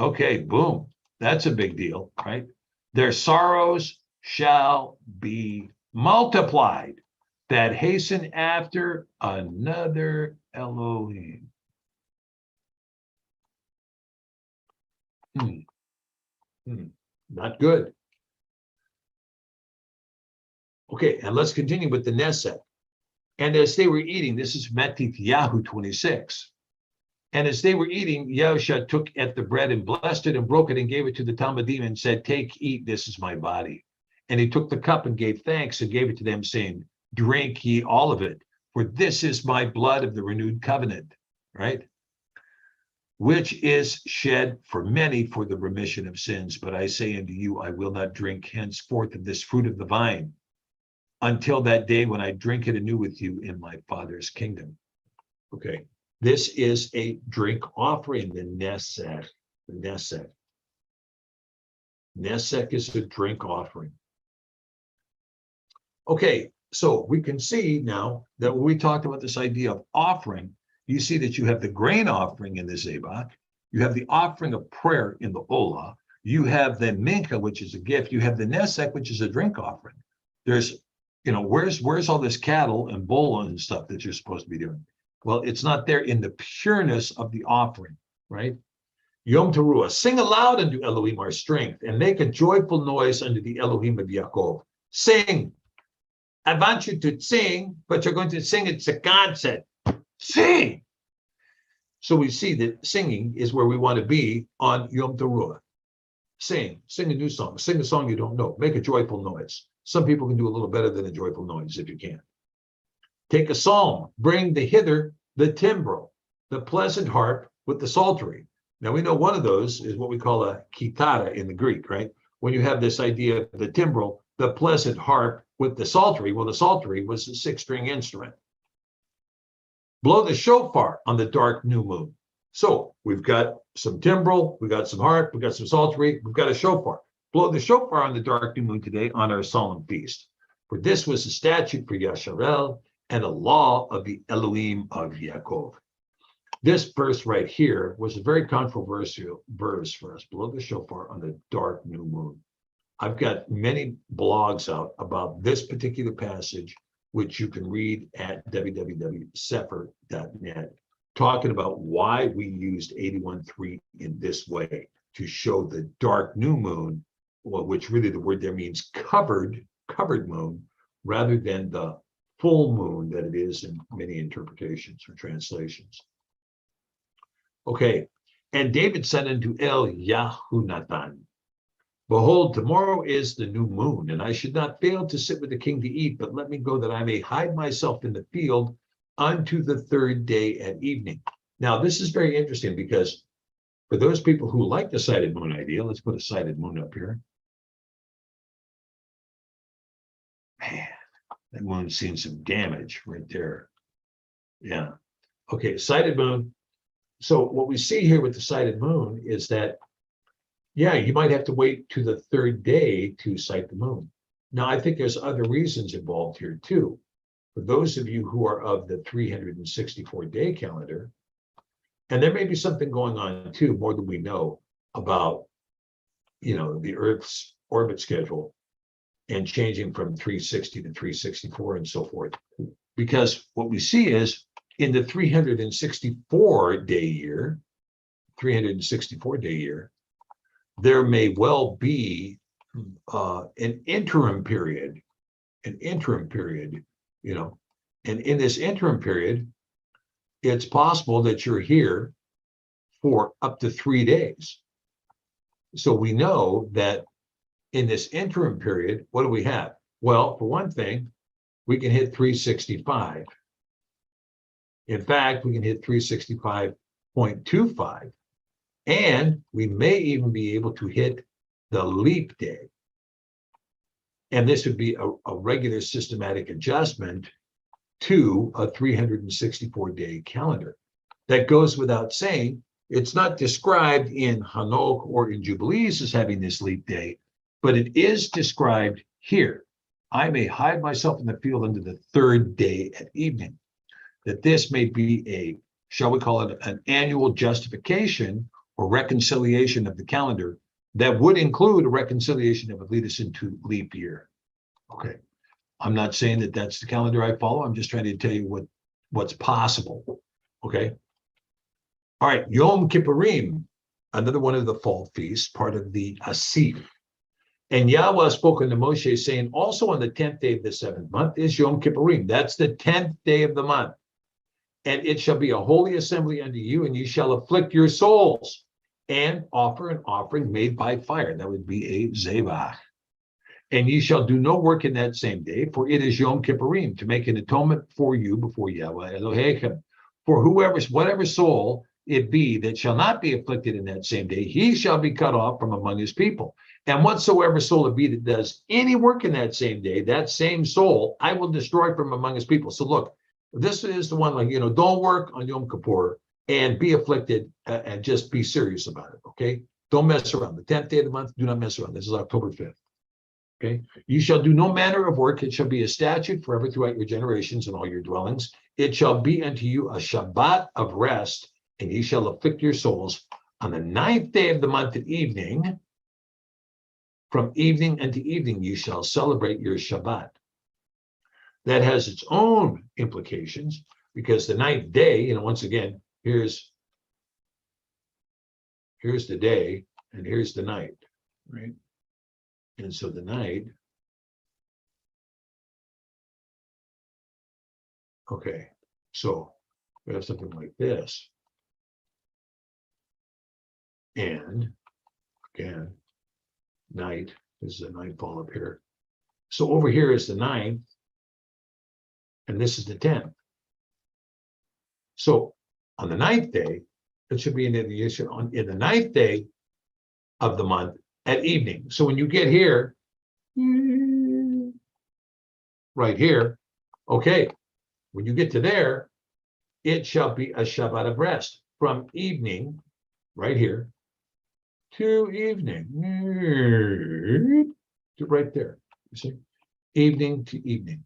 Okay, boom. That's a big deal, right? Their sorrows shall be multiplied that hasten after another Elohim. Not good. Okay, and let's continue with the Nesek. And as they were eating, this is Matityahu 26. And as they were eating, Yahushua took at the bread and blessed it and broke it and gave it to the Talmudim and said, take, eat, this is my body. And he took the cup and gave thanks and gave it to them, saying, drink ye all of it, for this is my blood of the renewed covenant, right? Which is shed for many for the remission of sins. But I say unto you, I will not drink henceforth of this fruit of the vine until that day when I drink it anew with you in my Father's kingdom. Okay. This is a drink offering, the Nesek. The Nesek. Nesek is a drink offering. Okay, so we can see now that when we talked about this idea of offering, you see that you have the grain offering in the Zabak, you have the offering of prayer in the Olah, you have the Mincha, which is a gift, you have the Nesek, which is a drink offering. There's, where's all this cattle and bull and stuff that you're supposed to be doing? Well, it's not there in the pureness of the offering, right? Yom Teruah, sing aloud unto Elohim our strength, and make a joyful noise unto the Elohim of Yaakov. Sing. I want you to sing, but you're going to sing it to God said. Sing. So we see that singing is where we want to be on Yom Teruah. Sing a new song, sing a song you don't know, make a joyful noise. Some people can do a little better than a joyful noise if you can. Take a psalm, bring the hither, the timbrel, the pleasant harp with the psaltery. Now we know one of those is what we call a kitara in the Greek, right? When you have this idea of the timbrel, the pleasant harp with the psaltery, well, the psaltery was a 6-string instrument. Blow the shofar on the dark new moon. So we've got some timbrel, we've got some harp, we've got some psaltery, we've got a shofar. Blow the shofar on the dark new moon today on our solemn feast. For this was a statute for Yasharel and a law of the Elohim of Yaakov. This verse right here was a very controversial verse for us. Blow the shofar on the dark new moon. I've got many blogs out about this particular passage, which you can read at www.sefer.net, talking about why we used 81.3 in this way to show the dark new moon, well, which really the word there means covered moon, rather than the full moon that it is in many interpretations or translations. Okay, and David said unto Yahuah, behold, tomorrow is the new moon, and I should not fail to sit with the king to eat, but let me go that I may hide myself in the field unto the third day at evening. Now, this is very interesting because for those people who like the sighted moon idea, let's put a sighted moon up here. Man, that moon's seen some damage right there. Yeah. Okay, sighted moon. So what we see here with the sighted moon is that, yeah, you might have to wait to the third day to sight the moon. Now, I think there's other reasons involved here too. For those of you who are of the 364-day calendar, and there may be something going on too, more than we know about, the Earth's orbit schedule and changing from 360 to 364 and so forth. Because what we see is in the 364-day year, there may well be an interim period, and in this interim period, it's possible that you're here for up to 3 days. So we know that in this interim period, what do we have? Well, for one thing, we can hit 365. In fact, we can hit 365.25, and we may even be able to hit the leap day. And this would be a regular systematic adjustment to a 364-day calendar. That goes without saying. It's not described in Hanok or in Jubilees as having this leap day, but it is described here. I may hide myself in the field unto the third day at evening. That this may be a, shall we call it, an annual justification or reconciliation of the calendar that would include a reconciliation that would lead us into leap year. Okay. I'm not saying that that's the calendar I follow. I'm just trying to tell you what's possible. Okay. All right. Yom Kippurim, another one of the fall feasts, part of the Asif. And Yahuah spoke unto Moshe, saying, also on the 10th day of the 7th month is Yom Kippurim. That's the 10th day of the month. And it shall be a holy assembly unto you, and ye shall afflict your souls and offer an offering made by fire. That would be a zebach. And ye shall do no work in that same day, for it is Yom Kippurim, to make an atonement for you before Yahweh Elohechem. For whatever soul it be that shall not be afflicted in that same day, he shall be cut off from among his people. And whatsoever soul it be that does any work in that same day, that same soul I will destroy from among his people. So look, this is the one, don't work on Yom Kippur and be afflicted and just be serious about it, okay? Don't mess around. The 10th day of the month, do not mess around. This is October 5th. Okay, you shall do no manner of work. It shall be a statute forever throughout your generations and all your dwellings. It shall be unto you a Shabbat of rest, and ye shall afflict your souls on the 9th day of the month at evening. From evening unto evening, you shall celebrate your Shabbat. That has its own implications because the 9th day, once again, here's the day and here's the night, right? And so the night, okay, so we have something like this. And again, night, this is a nightfall up here. So over here is the 9th, and this is the 10th. So on the 9th day, it should be in the 9th day of the month at evening. So when you get here, right here, okay, when you get to there, it shall be a Shabbat of rest from evening, right here, to evening, to right there, you see, evening to evening.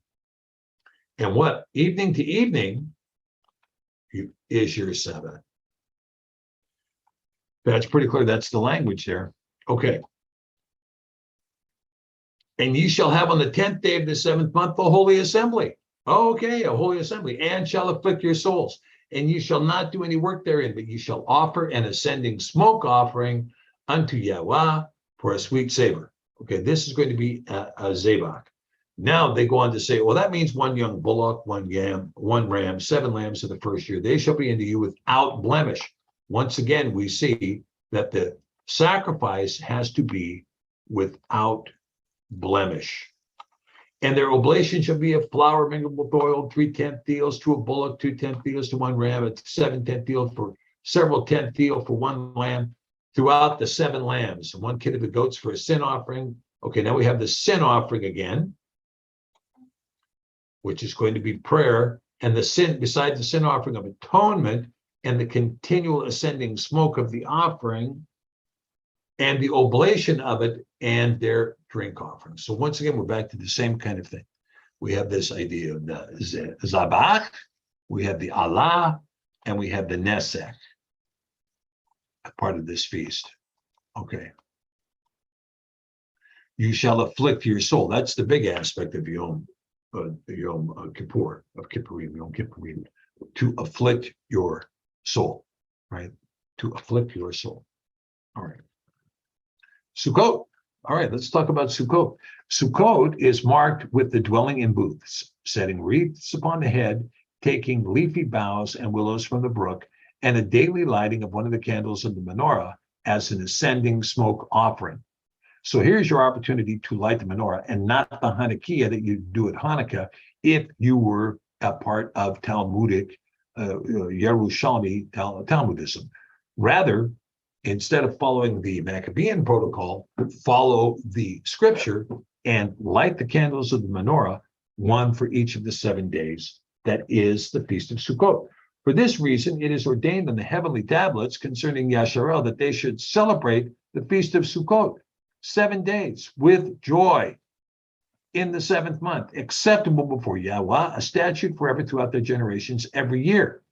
And what evening to evening is your Sabbath. That's pretty clear. That's the language there. Okay. And ye shall have on the 10th day of the 7th month a holy assembly. Okay, a holy assembly, and shall afflict your souls. And ye shall not do any work therein, but ye shall offer an ascending smoke offering unto Yahuah for a sweet savor. Okay, this is going to be a zebach. Now they go on to say, well, that means one young bullock, one ram, 7 lambs of the first year. They shall be unto you without blemish. Once again, we see that the sacrifice has to be without blemish. And their oblation shall be of flour mingled with oil, 3/10 deals to a bullock, 2/10 deals to one ram, at 7/10 deals for several 10th deal for one lamb throughout the 7 lambs, 1 kid of the goats for a sin offering. Okay, now we have the sin offering again, which is going to be prayer, and the sin, besides the sin offering of atonement and the continual ascending smoke of the offering, and the oblation of it, and their drink offering. So once again, we're back to the same kind of thing. We have this idea of the Zabach, we have the Allah, and we have the Nesek, a part of this feast. Okay. You shall afflict your soul. That's the big aspect of Yom Kippur, of Kippurim, Yom Kippurim, to afflict your soul, right? To afflict your soul. All right. Sukkot. All right, let's talk about Sukkot. Sukkot is marked with the dwelling in booths, setting wreaths upon the head, taking leafy boughs and willows from the brook, and a daily lighting of one of the candles of the menorah as an ascending smoke offering. So here's your opportunity to light the menorah, and not the Hanukkah that you do at Hanukkah if you were a part of Talmudic, Yerushalmi Talmudism. Rather, instead of following the Maccabean protocol, follow the scripture and light the candles of the menorah, one for each of the 7 days. That is the Feast of Sukkot. For this reason, it is ordained on the heavenly tablets concerning Yasharel that they should celebrate the Feast of Sukkot 7 days with joy in the 7th month, acceptable before Yahuah, a statute forever throughout their generations every year.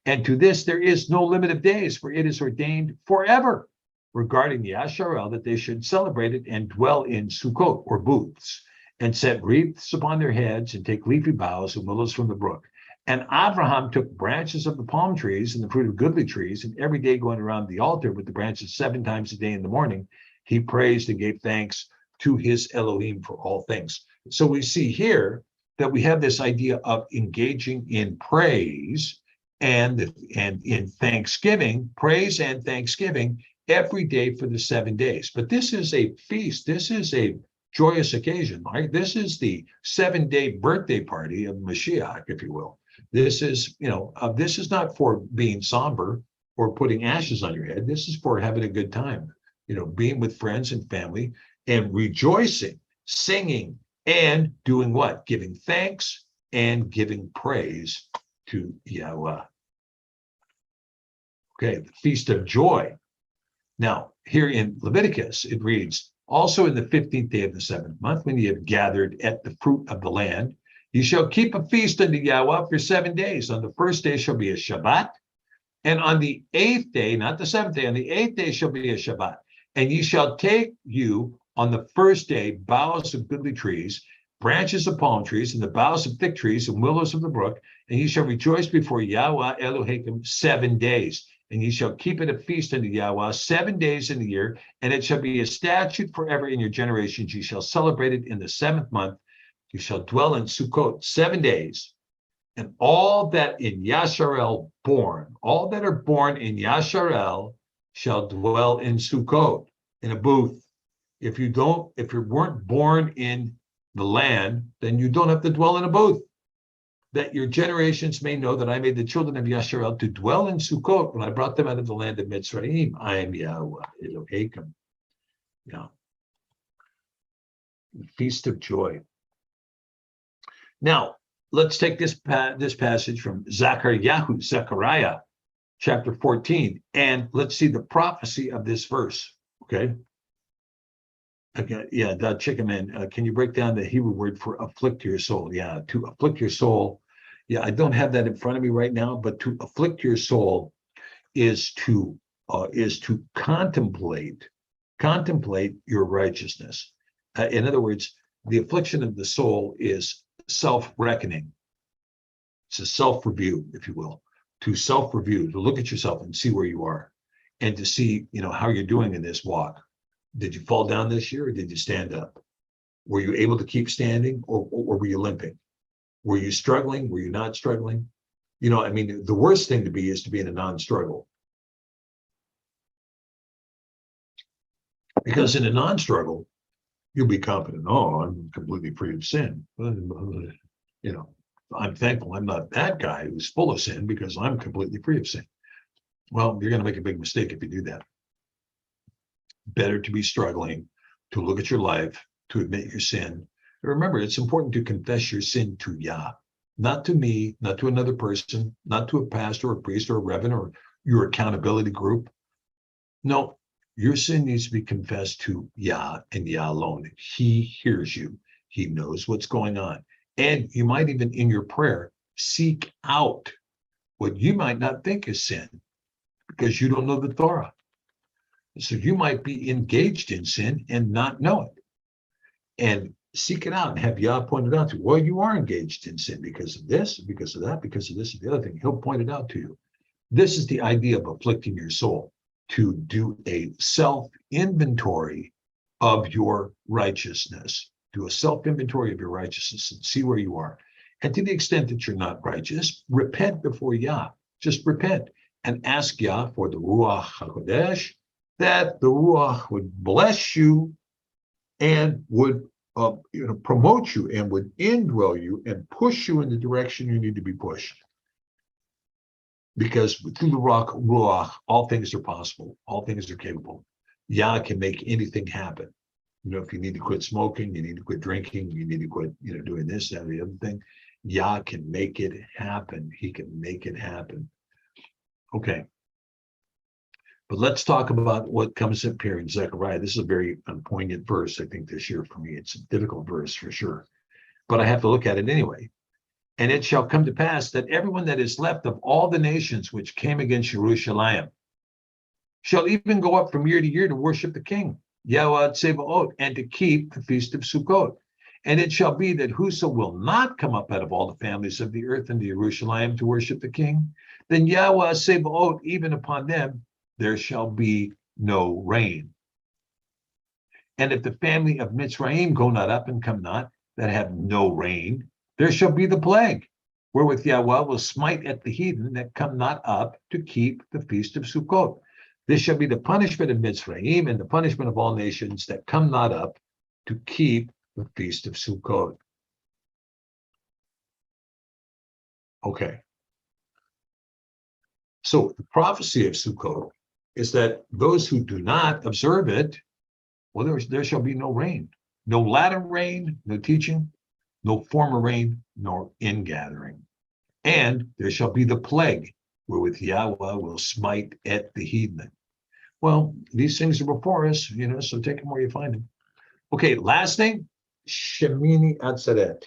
And to this there is no limit of days, for it is ordained forever regarding Yasharel that they should celebrate it and dwell in Sukkot, or booths, and set wreaths upon their heads and take leafy boughs and willows from the brook. And Abraham took branches of the palm trees and the fruit of goodly trees, and every day going around the altar with the branches 7 times a day in the morning, he praised and gave thanks to his Elohim for all things. So we see here that we have this idea of engaging in praise and in thanksgiving, praise and thanksgiving every day for the 7 days. But this is a feast. This is a joyous occasion, right? This is the 7-day birthday party of Mashiach, if you will. This is, this is not for being somber or putting ashes on your head. This is for having a good time, being with friends and family and rejoicing, singing, and doing what? Giving thanks and giving praise to Yahuah. Okay, the Feast of Joy. Now, here in Leviticus, it reads, also in the 15th day of the 7th month, when ye have gathered at the fruit of the land, ye shall keep a feast unto Yahuah for 7 days. On the first day shall be a Shabbat, and on the 8th day, not the 7th day, on the 8th day shall be a Shabbat. And ye shall take you on the first day boughs of goodly trees, branches of palm trees, and the boughs of thick trees, and willows of the brook, and ye shall rejoice before Yahuah Elohim 7 days. And ye shall keep it a feast unto Yahuah 7 days in the year, and it shall be a statute forever in your generations. Ye shall celebrate it in the 7th month. You shall dwell in Sukkot 7 days. And all that in Yasharel born, all that are born in Yasharel shall dwell in Sukkot, in a booth. If you weren't born in the land, then you don't have to dwell in a booth. That your generations may know that I made the children of Yasharel to dwell in Sukkot when I brought them out of the land of Mitzrayim. I am Yahuah Elohim. Now, the Feast of Joy. Now, let's take this passage from Zechariah, chapter 14, and let's see the prophecy of this verse. Okay. Okay, yeah, Chicken Man, can you break down the Hebrew word for afflict your soul? Yeah, to afflict your soul. Yeah, I don't have that in front of me right now, but to afflict your soul is to contemplate your righteousness. In other words, the affliction of the soul is self-reckoning. It's a self-review, if you will, to self-review, to look at yourself and see where you are, and to see, how you're doing in this walk. Did you fall down this year, or did you stand up? Were you able to keep standing, or were you limping? Were you struggling? Were you not struggling? You know, I mean, the worst thing to be is to be in a non-struggle. Because in a non-struggle, you'll be confident. Oh, I'm completely free of sin. You know, I'm thankful I'm not that guy who's full of sin because I'm completely free of sin. Well, you're going to make a big mistake if you do that. Better to be struggling, to look at your life, to admit your sin. And remember, it's important to confess your sin to Yah, not to me, not to another person, not to a pastor or a priest or a reverend or your accountability group. No, your sin needs to be confessed to Yah and Yah alone. He hears you. He knows what's going on. And you might even in your prayer seek out what you might not think is sin because you don't know the Torah. So you might be engaged in sin and not know it. And seek it out and have Yah point it out to you. Well, you are engaged in sin because of this, because of that, because of this and the other thing. He'll point it out to you. This is the idea of afflicting your soul, to do a self-inventory of your righteousness. Do a self-inventory of your righteousness and see where you are. And to the extent that you're not righteous, repent before Yah. Just repent and ask Yah for the Ruach HaKodesh, that the Ruach would bless you and would promote you and would indwell you and push you in the direction you need to be pushed. Because through the Ruach, all things are possible. All things are capable. Yah can make anything happen. You know, if you need to quit smoking, you need to quit drinking, you need to quit, doing this, that, or the other thing, Yah can make it happen. He can make it happen. Okay. But let's talk about what comes up here in Zechariah. This is a very poignant verse, I think, this year for me. It's a difficult verse for sure. But I have to look at it anyway. And it shall come to pass that everyone that is left of all the nations which came against Jerusalem shall even go up from year to year to worship the King, Yahuah Tsebaot, and to keep the feast of Sukkot. And it shall be that whoso will not come up out of all the families of the earth into Jerusalem to worship the King, then Yahuah Tsebaot, even upon them, there shall be no rain. And if the family of Mitzrayim go not up and come not, that have no rain, there shall be the plague, wherewith Yahuah will smite at the heathen that come not up to keep the feast of Sukkot. This shall be the punishment of Mitzrayim and the punishment of all nations that come not up to keep the feast of Sukkot. Okay. So the prophecy of Sukkot is that those who do not observe it, well, there shall be no rain, no latter rain, no teaching, no former rain, nor ingathering. And there shall be the plague, wherewith Yahuah will smite at the heathen. Well, these things are before us, so take them where you find them. Okay, last thing, Shemini Atzeret.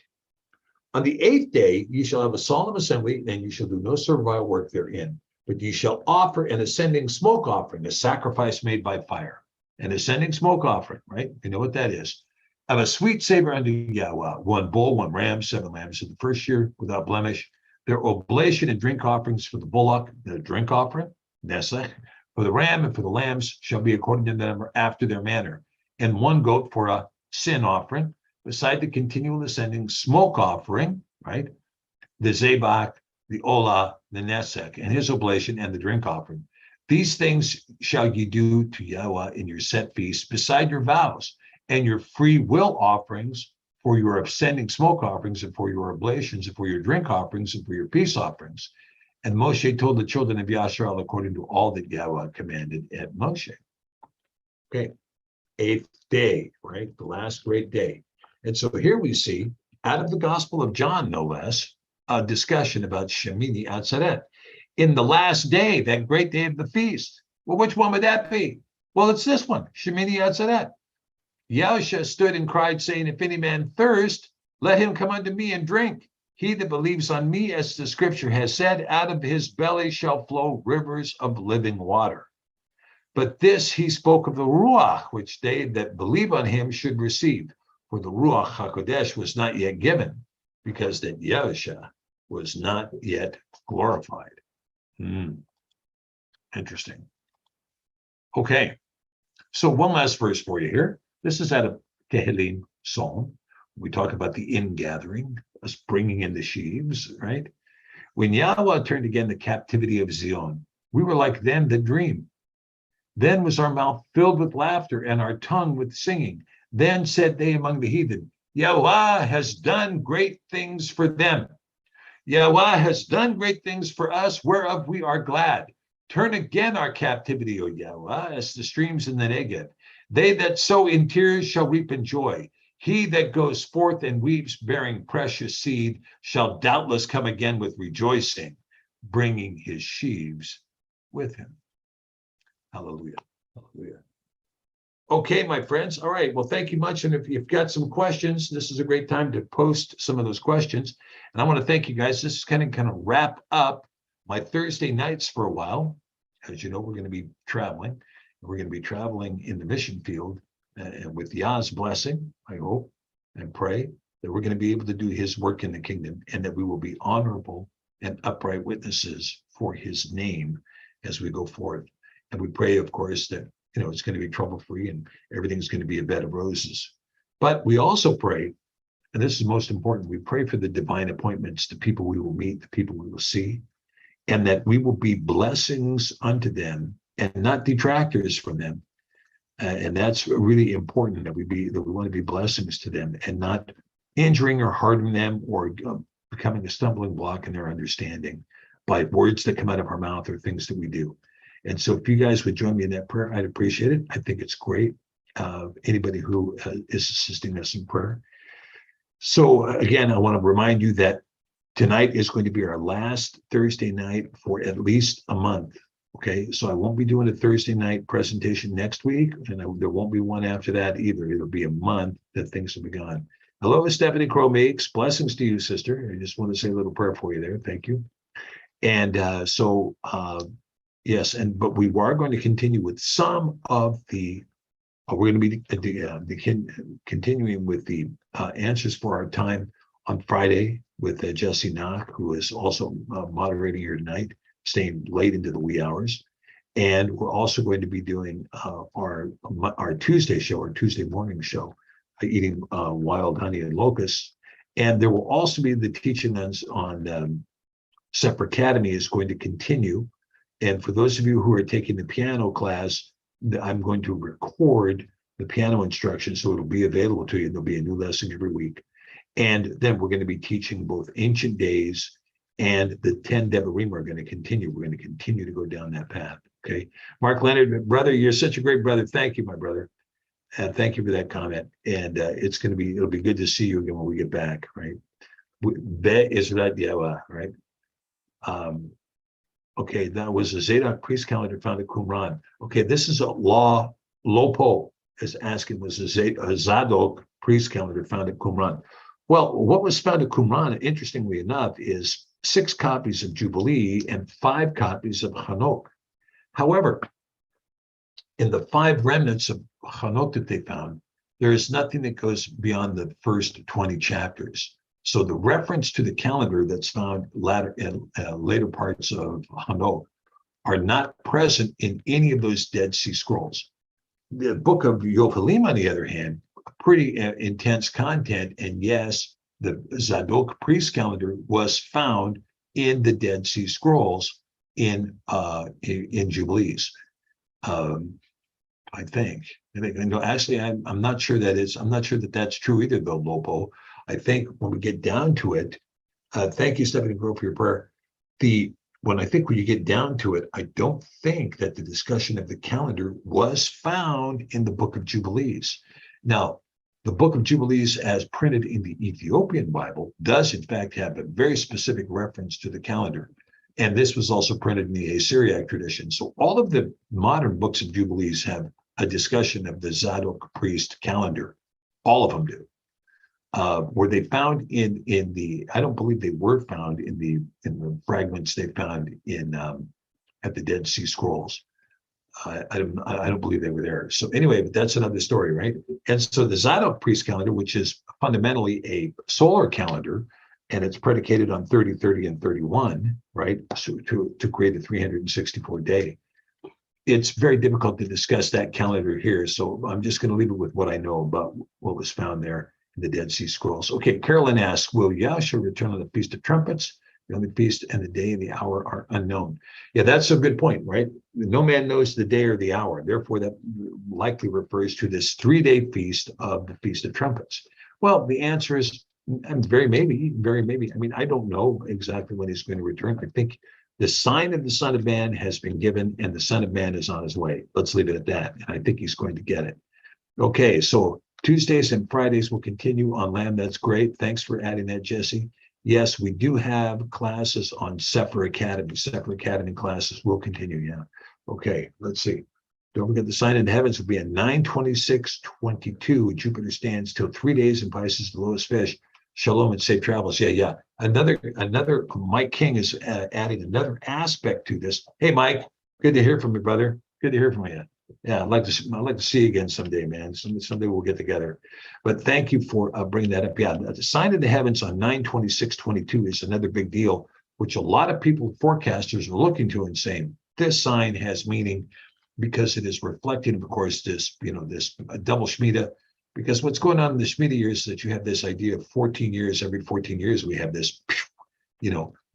On the 8th day, ye shall have a solemn assembly, and ye shall do no servile work therein. But ye shall offer an ascending smoke offering, a sacrifice made by fire. An ascending smoke offering, right? You know what that is. Of a sweet savor unto Yahuah, 1 bull, 1 ram, 7 lambs of the first year without blemish. Their oblation and drink offerings for the bullock, the drink offering, nesech, for the ram and for the lambs shall be according to them after their manner. And 1 goat for a sin offering, beside the continual ascending smoke offering, right? The zebach, the olah, the nesek, and his oblation and the drink offering. These things shall ye do to Yahuah in your set feasts, beside your vows, and your free will offerings for your ascending smoke offerings, and for your oblations, and for your drink offerings, and for your peace offerings. And Moshe told the children of Yasharal according to all that Yahuah commanded at Moshe. Okay, 8th day, right? The last great day. And so here we see, out of the Gospel of John, no less, a discussion about Shemini Atzeret. In the last day, that great day of the feast. Well, which one would that be? Well, it's this one, Shemini Atzeret. Yahushua stood and cried, saying, if any man thirst, let him come unto me and drink. He that believes on me, as the scripture has said, out of his belly shall flow rivers of living water. But this he spoke of the Ruach, which they that believe on him should receive. For the Ruach HaKodesh was not yet given, because that Yahushua was not yet glorified. Interesting. Okay, so one last verse for you here. This is out of Tehillim psalm. We talk about the ingathering, us bringing in the sheaves, right? When Yahuah turned again the captivity of Zion, we were like them that dream. Then was our mouth filled with laughter and our tongue with singing. Then said they among the heathen, Yahuah has done great things for them. Yahuah has done great things for us, whereof we are glad. Turn again our captivity, O Yahuah, as the streams in the Negev. They that sow in tears shall reap in joy. He that goes forth and weeps, bearing precious seed, shall doubtless come again with rejoicing, bringing his sheaves with him. Hallelujah. Hallelujah. Okay, my friends. All right. Well, thank you much. And if you've got some questions, this is a great time to post some of those questions. And I want to thank you guys. This is kind of wrap up my Thursday nights for a while. As you know, we're going to be traveling. We're going to be traveling in the mission field, and with Yah's blessing, I hope and pray that we're going to be able to do his work in the kingdom, and that we will be honorable and upright witnesses for his name as we go forth. And we pray, of course, that it's going to be trouble-free and everything's going to be a bed of roses. But we also pray, and this is most important, we pray for the divine appointments, the people we will meet, the people we will see, and that we will be blessings unto them and not detractors from them. And that's really important, that we want to be blessings to them and not injuring or harming them or becoming a stumbling block in their understanding by words that come out of our mouth or things that we do. And so if you guys would join me in that prayer, I'd appreciate it. I think it's great. Anybody who is assisting us in prayer. So again, I want to remind you that tonight is going to be our last Thursday night for at least a month. Okay, so I won't be doing a Thursday night presentation next week, and there won't be one after that either. It'll be a month that things will be gone. Hello, Stephanie Crow Meeks. Blessings to you, sister. I just want to say a little prayer for you there. Thank you. And yes, but we are going to continue with some of the. We're going to be continuing with the answers for our time on Friday with Jesse Knock, who is also moderating here tonight, staying late into the wee hours. And we're also going to be doing our Tuesday show, our Tuesday morning show, eating wild honey and locusts. And there will also be the teaching on Separate Academy is going to continue. And for those of you who are taking the piano class, I'm going to record the piano instruction, so it'll be available to you. There'll be a new lesson every week. And then we're going to be teaching both ancient days and the 10 Devarim are going to continue. We're going to continue to go down that path. Okay. Mark Leonard, brother, you're such a great brother. Thank you, my brother. Thank you for that comment. And it'll be good to see you again when we get back, right? That is right, Yahuah, right? Okay, that was a Zadok priest calendar found at Qumran. Okay, this is a law. Lopo is asking, was a Zadok priest calendar found at Qumran? Well, what was found at Qumran, interestingly enough, is 6 copies of Jubilee and 5 copies of Hanok. However, in the 5 remnants of Hanok that they found, there is nothing that goes beyond the first 20 chapters. So the reference to the calendar that's found later parts of Hanok are not present in any of those Dead Sea Scrolls. The book of Yochalim, on the other hand, pretty intense content, and yes, the Zadok priest calendar was found in the Dead Sea Scrolls in Jubilees. I think. Actually, I'm not sure that that's true either, though, Lopo. I think when we get down to it, thank you, Stephanie Grove, for your prayer. When you get down to it, I don't think that the discussion of the calendar was found in the Book of Jubilees. Now, the Book of Jubilees, as printed in the Ethiopian Bible, does in fact have a very specific reference to the calendar. And this was also printed in the Assyriac tradition. So all of the modern books of Jubilees have a discussion of the Zadok priest calendar. All of them do. Were they found in the? I don't believe they were found in the fragments they found at the Dead Sea Scrolls. I don't believe they were there. So anyway, but that's another story, right? And so the Zadok priest calendar, which is fundamentally a solar calendar, and it's predicated on 30, 30, and 31, right? So to create a 364 day. it's very difficult to discuss that calendar here. So I'm just going to leave it with what I know about what was found there in the Dead Sea Scrolls. Okay, Carolyn asks, will Yahshua return on the Feast of Trumpets? The only feast and the day and the hour are unknown. Yeah, that's a good point, right? No man knows the day or the hour. Therefore, that likely refers to this 3-day feast of the Feast of Trumpets. Well, the answer is very maybe, very maybe. I mean, I don't know exactly when he's going to return. I think the sign of the Son of Man has been given, and the Son of Man is on his way. Let's leave it at that. And I think he's going to get it. Okay, so Tuesdays and Fridays will continue on Lamb. That's great. Thanks for adding that, Jesse. Yes, we do have classes on Sefer Academy. Sefer Academy classes will continue. Yeah. Okay, let's see. Don't forget the sign in the heavens will be at 9/26/22. Jupiter stands till 3 days and Pisces the lowest fish. Shalom and safe travels. Yeah. Another Mike King is adding another aspect to this. Hey, Mike, good to hear from you, brother. Good to hear from you. Yeah, I'd like to see you again someday, man. Someday we'll get together. But thank you for bringing that up. Yeah, the sign of the heavens on 9/26/22 is another big deal, which a lot of people, forecasters, are looking to and saying this sign has meaning because it is reflecting, of course, this double Shemitah. Because what's going on in the Shemitah years is that you have this idea of 14 years. Every 14 years, we have this,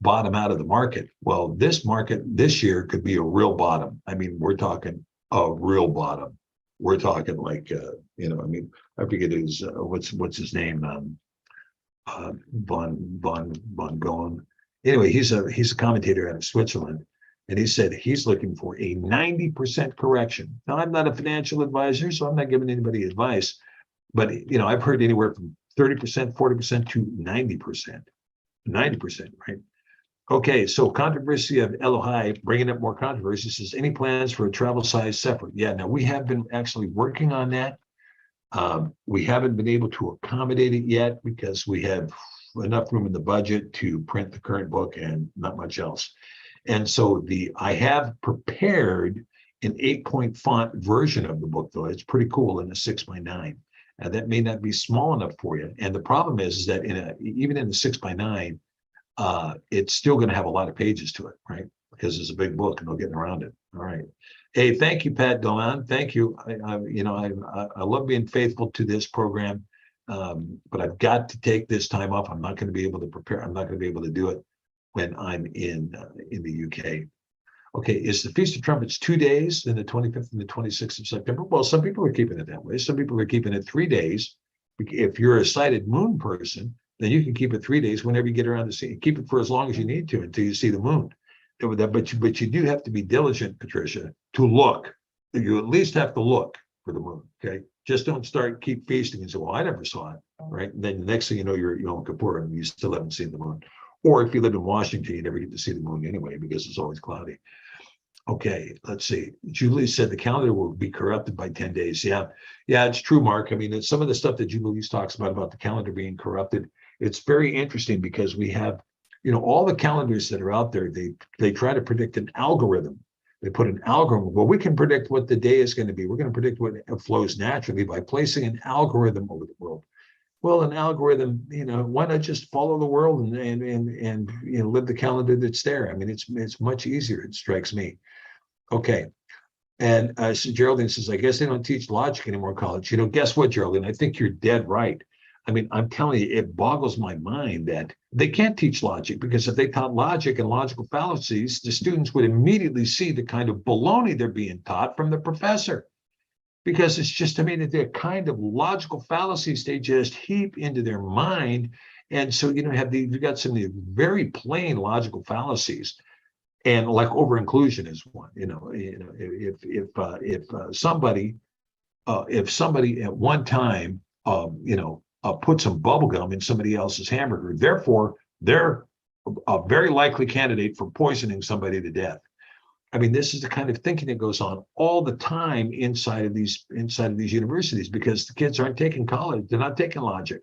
bottom out of the market. Well, this market this year could be a real bottom. I mean, we're talking a real bottom. We're talking like, I forget his, what's his name? Von Goen. Anyway, he's a commentator out of Switzerland. And he said he's looking for a 90% correction. Now, I'm not a financial advisor, so I'm not giving anybody advice. But, I've heard anywhere from 30%, 40% to 90%. 90%, right? Okay, so controversy of Elohai, bringing up more controversy, says, any plans for a travel size separate? Yeah, now we have been actually working on that. We haven't been able to accommodate it yet because we have enough room in the budget to print the current book and not much else. And so I have prepared an 8-point font version of the book, though. It's pretty cool in a 6x9. And that may not be small enough for you. And the problem is that even in the 6x9, it's still going to have a lot of pages to it, right? Because it's a big book and no getting around it. All right. Hey, thank you, Pat Dolan. Thank you. I love being faithful to this program, but I've got to take this time off. I'm not going to be able to prepare. I'm not going to be able to do it when I'm in the UK. Okay, is the Feast of Trumpets 2 days, then the 25th and the 26th of September? Well, some people are keeping it that way. Some people are keeping it 3 days. If you're a sighted moon person, then you can keep it 3 days whenever you get around to see it. Keep it for as long as you need to until you see the moon. But you do have to be diligent, Patricia, to look. You at least have to look for the moon, okay? Just don't keep feasting and say, well, I never saw it, right? And then the next thing you know, you're at Yom Kippurim and you still haven't seen the moon. Or if you live in Washington, you never get to see the moon anyway because it's always cloudy. Okay, let's see. Julie said the calendar will be corrupted by 10 days. Yeah, it's true, Mark. I mean, some of the stuff that Julie talks about the calendar being corrupted, it's very interesting because we have, all the calendars that are out there, they try to predict an algorithm. They put an algorithm. Well, we can predict what the day is going to be. We're going to predict what flows naturally by placing an algorithm over the world. Well, an algorithm, why not just follow the world and live the calendar that's there? I mean, it's much easier, it strikes me. Okay. And so Geraldine says, I guess they don't teach logic anymore in college. Guess what, Geraldine? I think you're dead right. I mean, I'm telling you, it boggles my mind that they can't teach logic, because if they taught logic and logical fallacies, the students would immediately see the kind of baloney they're being taught from the professor. Because it's just, they're kind of logical fallacies they just heap into their mind. And so, you've got some of the very plain logical fallacies. And like over-inclusion is one. If somebody at one time put some bubble gum in somebody else's hamburger, therefore they're a very likely candidate for poisoning somebody to death. I mean, this is the kind of thinking that goes on all the time inside of these universities, because the kids aren't taking college, they're not taking logic.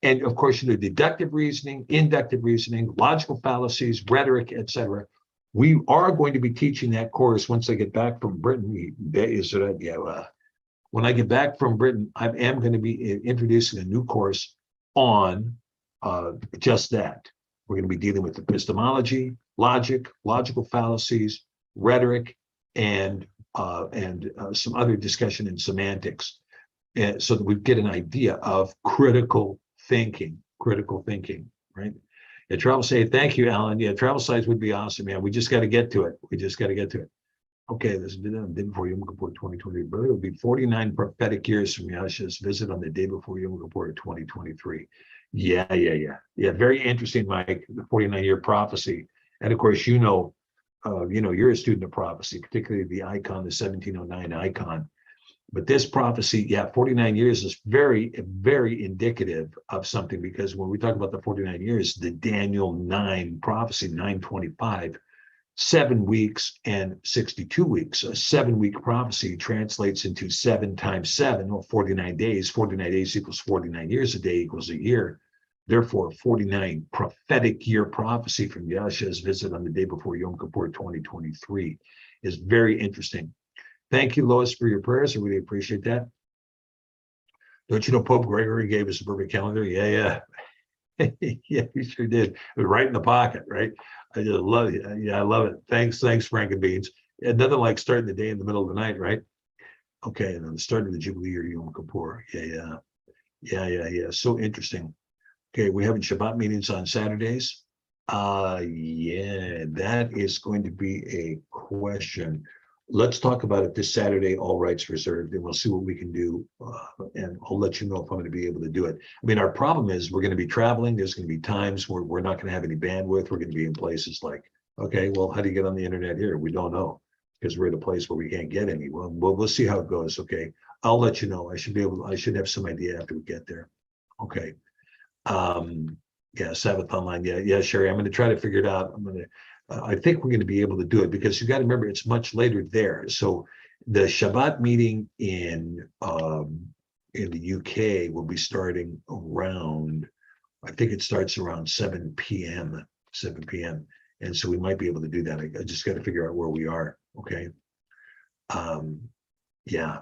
And of course, deductive reasoning, inductive reasoning, logical fallacies, rhetoric, etc. We are going to be teaching that course once I get back from Britain. When I get back from Britain, I am going to be introducing a new course on just that. We're going to be dealing with epistemology, logic, logical fallacies, rhetoric, and and some other discussion in semantics, and so that we get an idea of critical thinking, right? Yeah, travel say, thank you, Alan. Yeah, travel sites would be awesome, man. We just got to get to it. Okay, this has been on the day before Yom Kippur 2020. But it will be 49 prophetic years from Yahshua's visit on the day before Yom Kippur 2023. Yeah. Very interesting, Mike. The 49-year prophecy, and of course, you're a student of prophecy, particularly the icon, the 1709 icon. But this prophecy, 49 years is very, very indicative of something, because when we talk about the 49 years, the Daniel 9 prophecy, 925. 7 weeks and 62 weeks. A 7-week prophecy translates into 7 times 7, or 49 days. 49 days equals 49 years. A day equals a year. Therefore, 49 prophetic year prophecy from Yahshua's visit on the day before Yom Kippur 2023 is very interesting. Thank you, Lois, for your prayers. I really appreciate that. Don't you know Pope Gregory gave us a perfect calendar? Yeah. Yeah, you sure did. It was right in the pocket, right? I just love it. Yeah, I love it. Thanks, Frank and Beans. And nothing like starting the day in the middle of the night, right? Okay, and then starting the Jubilee or Yom Kippur. Yeah. So interesting. Okay, we're having Shabbat meetings on Saturdays. Yeah, that is going to be a question. Let's talk about it this Saturday, all rights reserved, and we'll see what we can do. And I'll let you know if I'm going to be able to do it. I mean, our problem is we're going to be traveling. There's going to be times where we're not going to have any bandwidth. We're going to be in places like, okay, well, how do you get on the internet here? We don't know, because we're at a place where we can't get any. Well, we'll see how it goes. Okay, I'll let you know. I should have some idea after we get there. Okay. Yeah, Sabbath online. Yeah, Sherry, I'm going to try to figure it out. I think we're going to be able to do it, because you got to remember it's much later there. So the Shabbat meeting in the UK will be starting around, I think it starts around 7 p.m. And so we might be able to do that. I just got to figure out where we are. Okay. Yeah.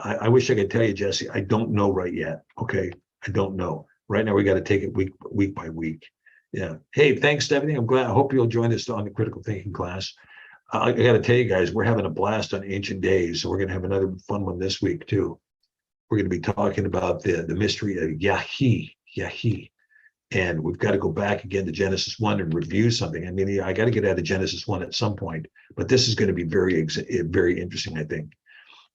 I wish I could tell you, Jesse. I don't know right yet. Okay. I don't know. Right now, we got to take it week by week. Yeah. Hey, thanks, Stephanie. I'm glad. I hope you'll join us on the critical thinking class. I got to tell you guys, we're having a blast on ancient days. So we're going to have another fun one this week too. We're going to be talking about the mystery of Yahi. And we've got to go back again to Genesis 1 and review something. I mean, I got to get out of Genesis 1 at some point, but this is going to be very interesting, I think.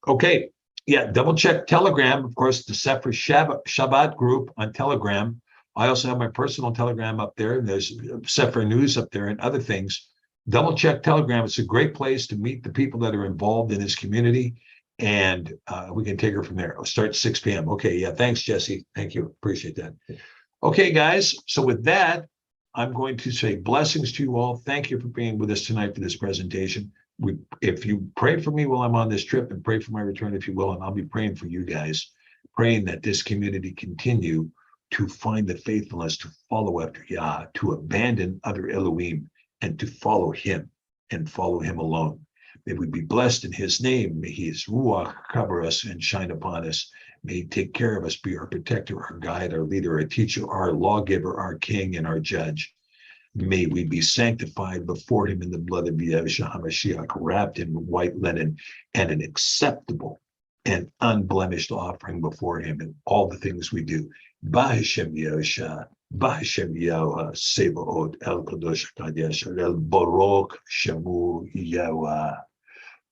Okay. Yeah, double check Telegram. Of course, the Sefer Shabbat group on Telegram. I also have my personal Telegram up there, and there's Sefer News up there and other things. Double check Telegram. It's a great place to meet the people that are involved in this community, and we can take her from there. I'll start at 6 p.m. Okay, yeah, thanks, Jesse. Thank you. Appreciate that. Okay, guys. So with that, I'm going to say blessings to you all. Thank you for being with us tonight for this presentation. If you pray for me while I'm on this trip, and pray for my return, if you will, and I'll be praying for you guys, praying that this community continue to find the faithfulness to follow after Yah, to abandon other Elohim, and to follow him and follow him alone. May we be blessed in his name. May his Ruach cover us and shine upon us. May he take care of us, be our protector, our guide, our leader, our teacher, our lawgiver, our king, and our judge. May we be sanctified before him in the blood of Yahushua HaMashiach, wrapped in white linen, and an acceptable and unblemished offering before him in all the things we do. B'Hashem Yahushua, B'Hashem Yahuah, Sebaot, El Kadosh Kadesh, El Baruch Shemu Yahuah.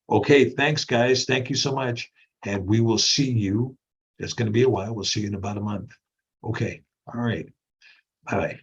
Okay, thanks, guys. Thank you so much. And we will see you. It's going to be a while. We'll see you in about a month. Okay. All right. Bye-bye.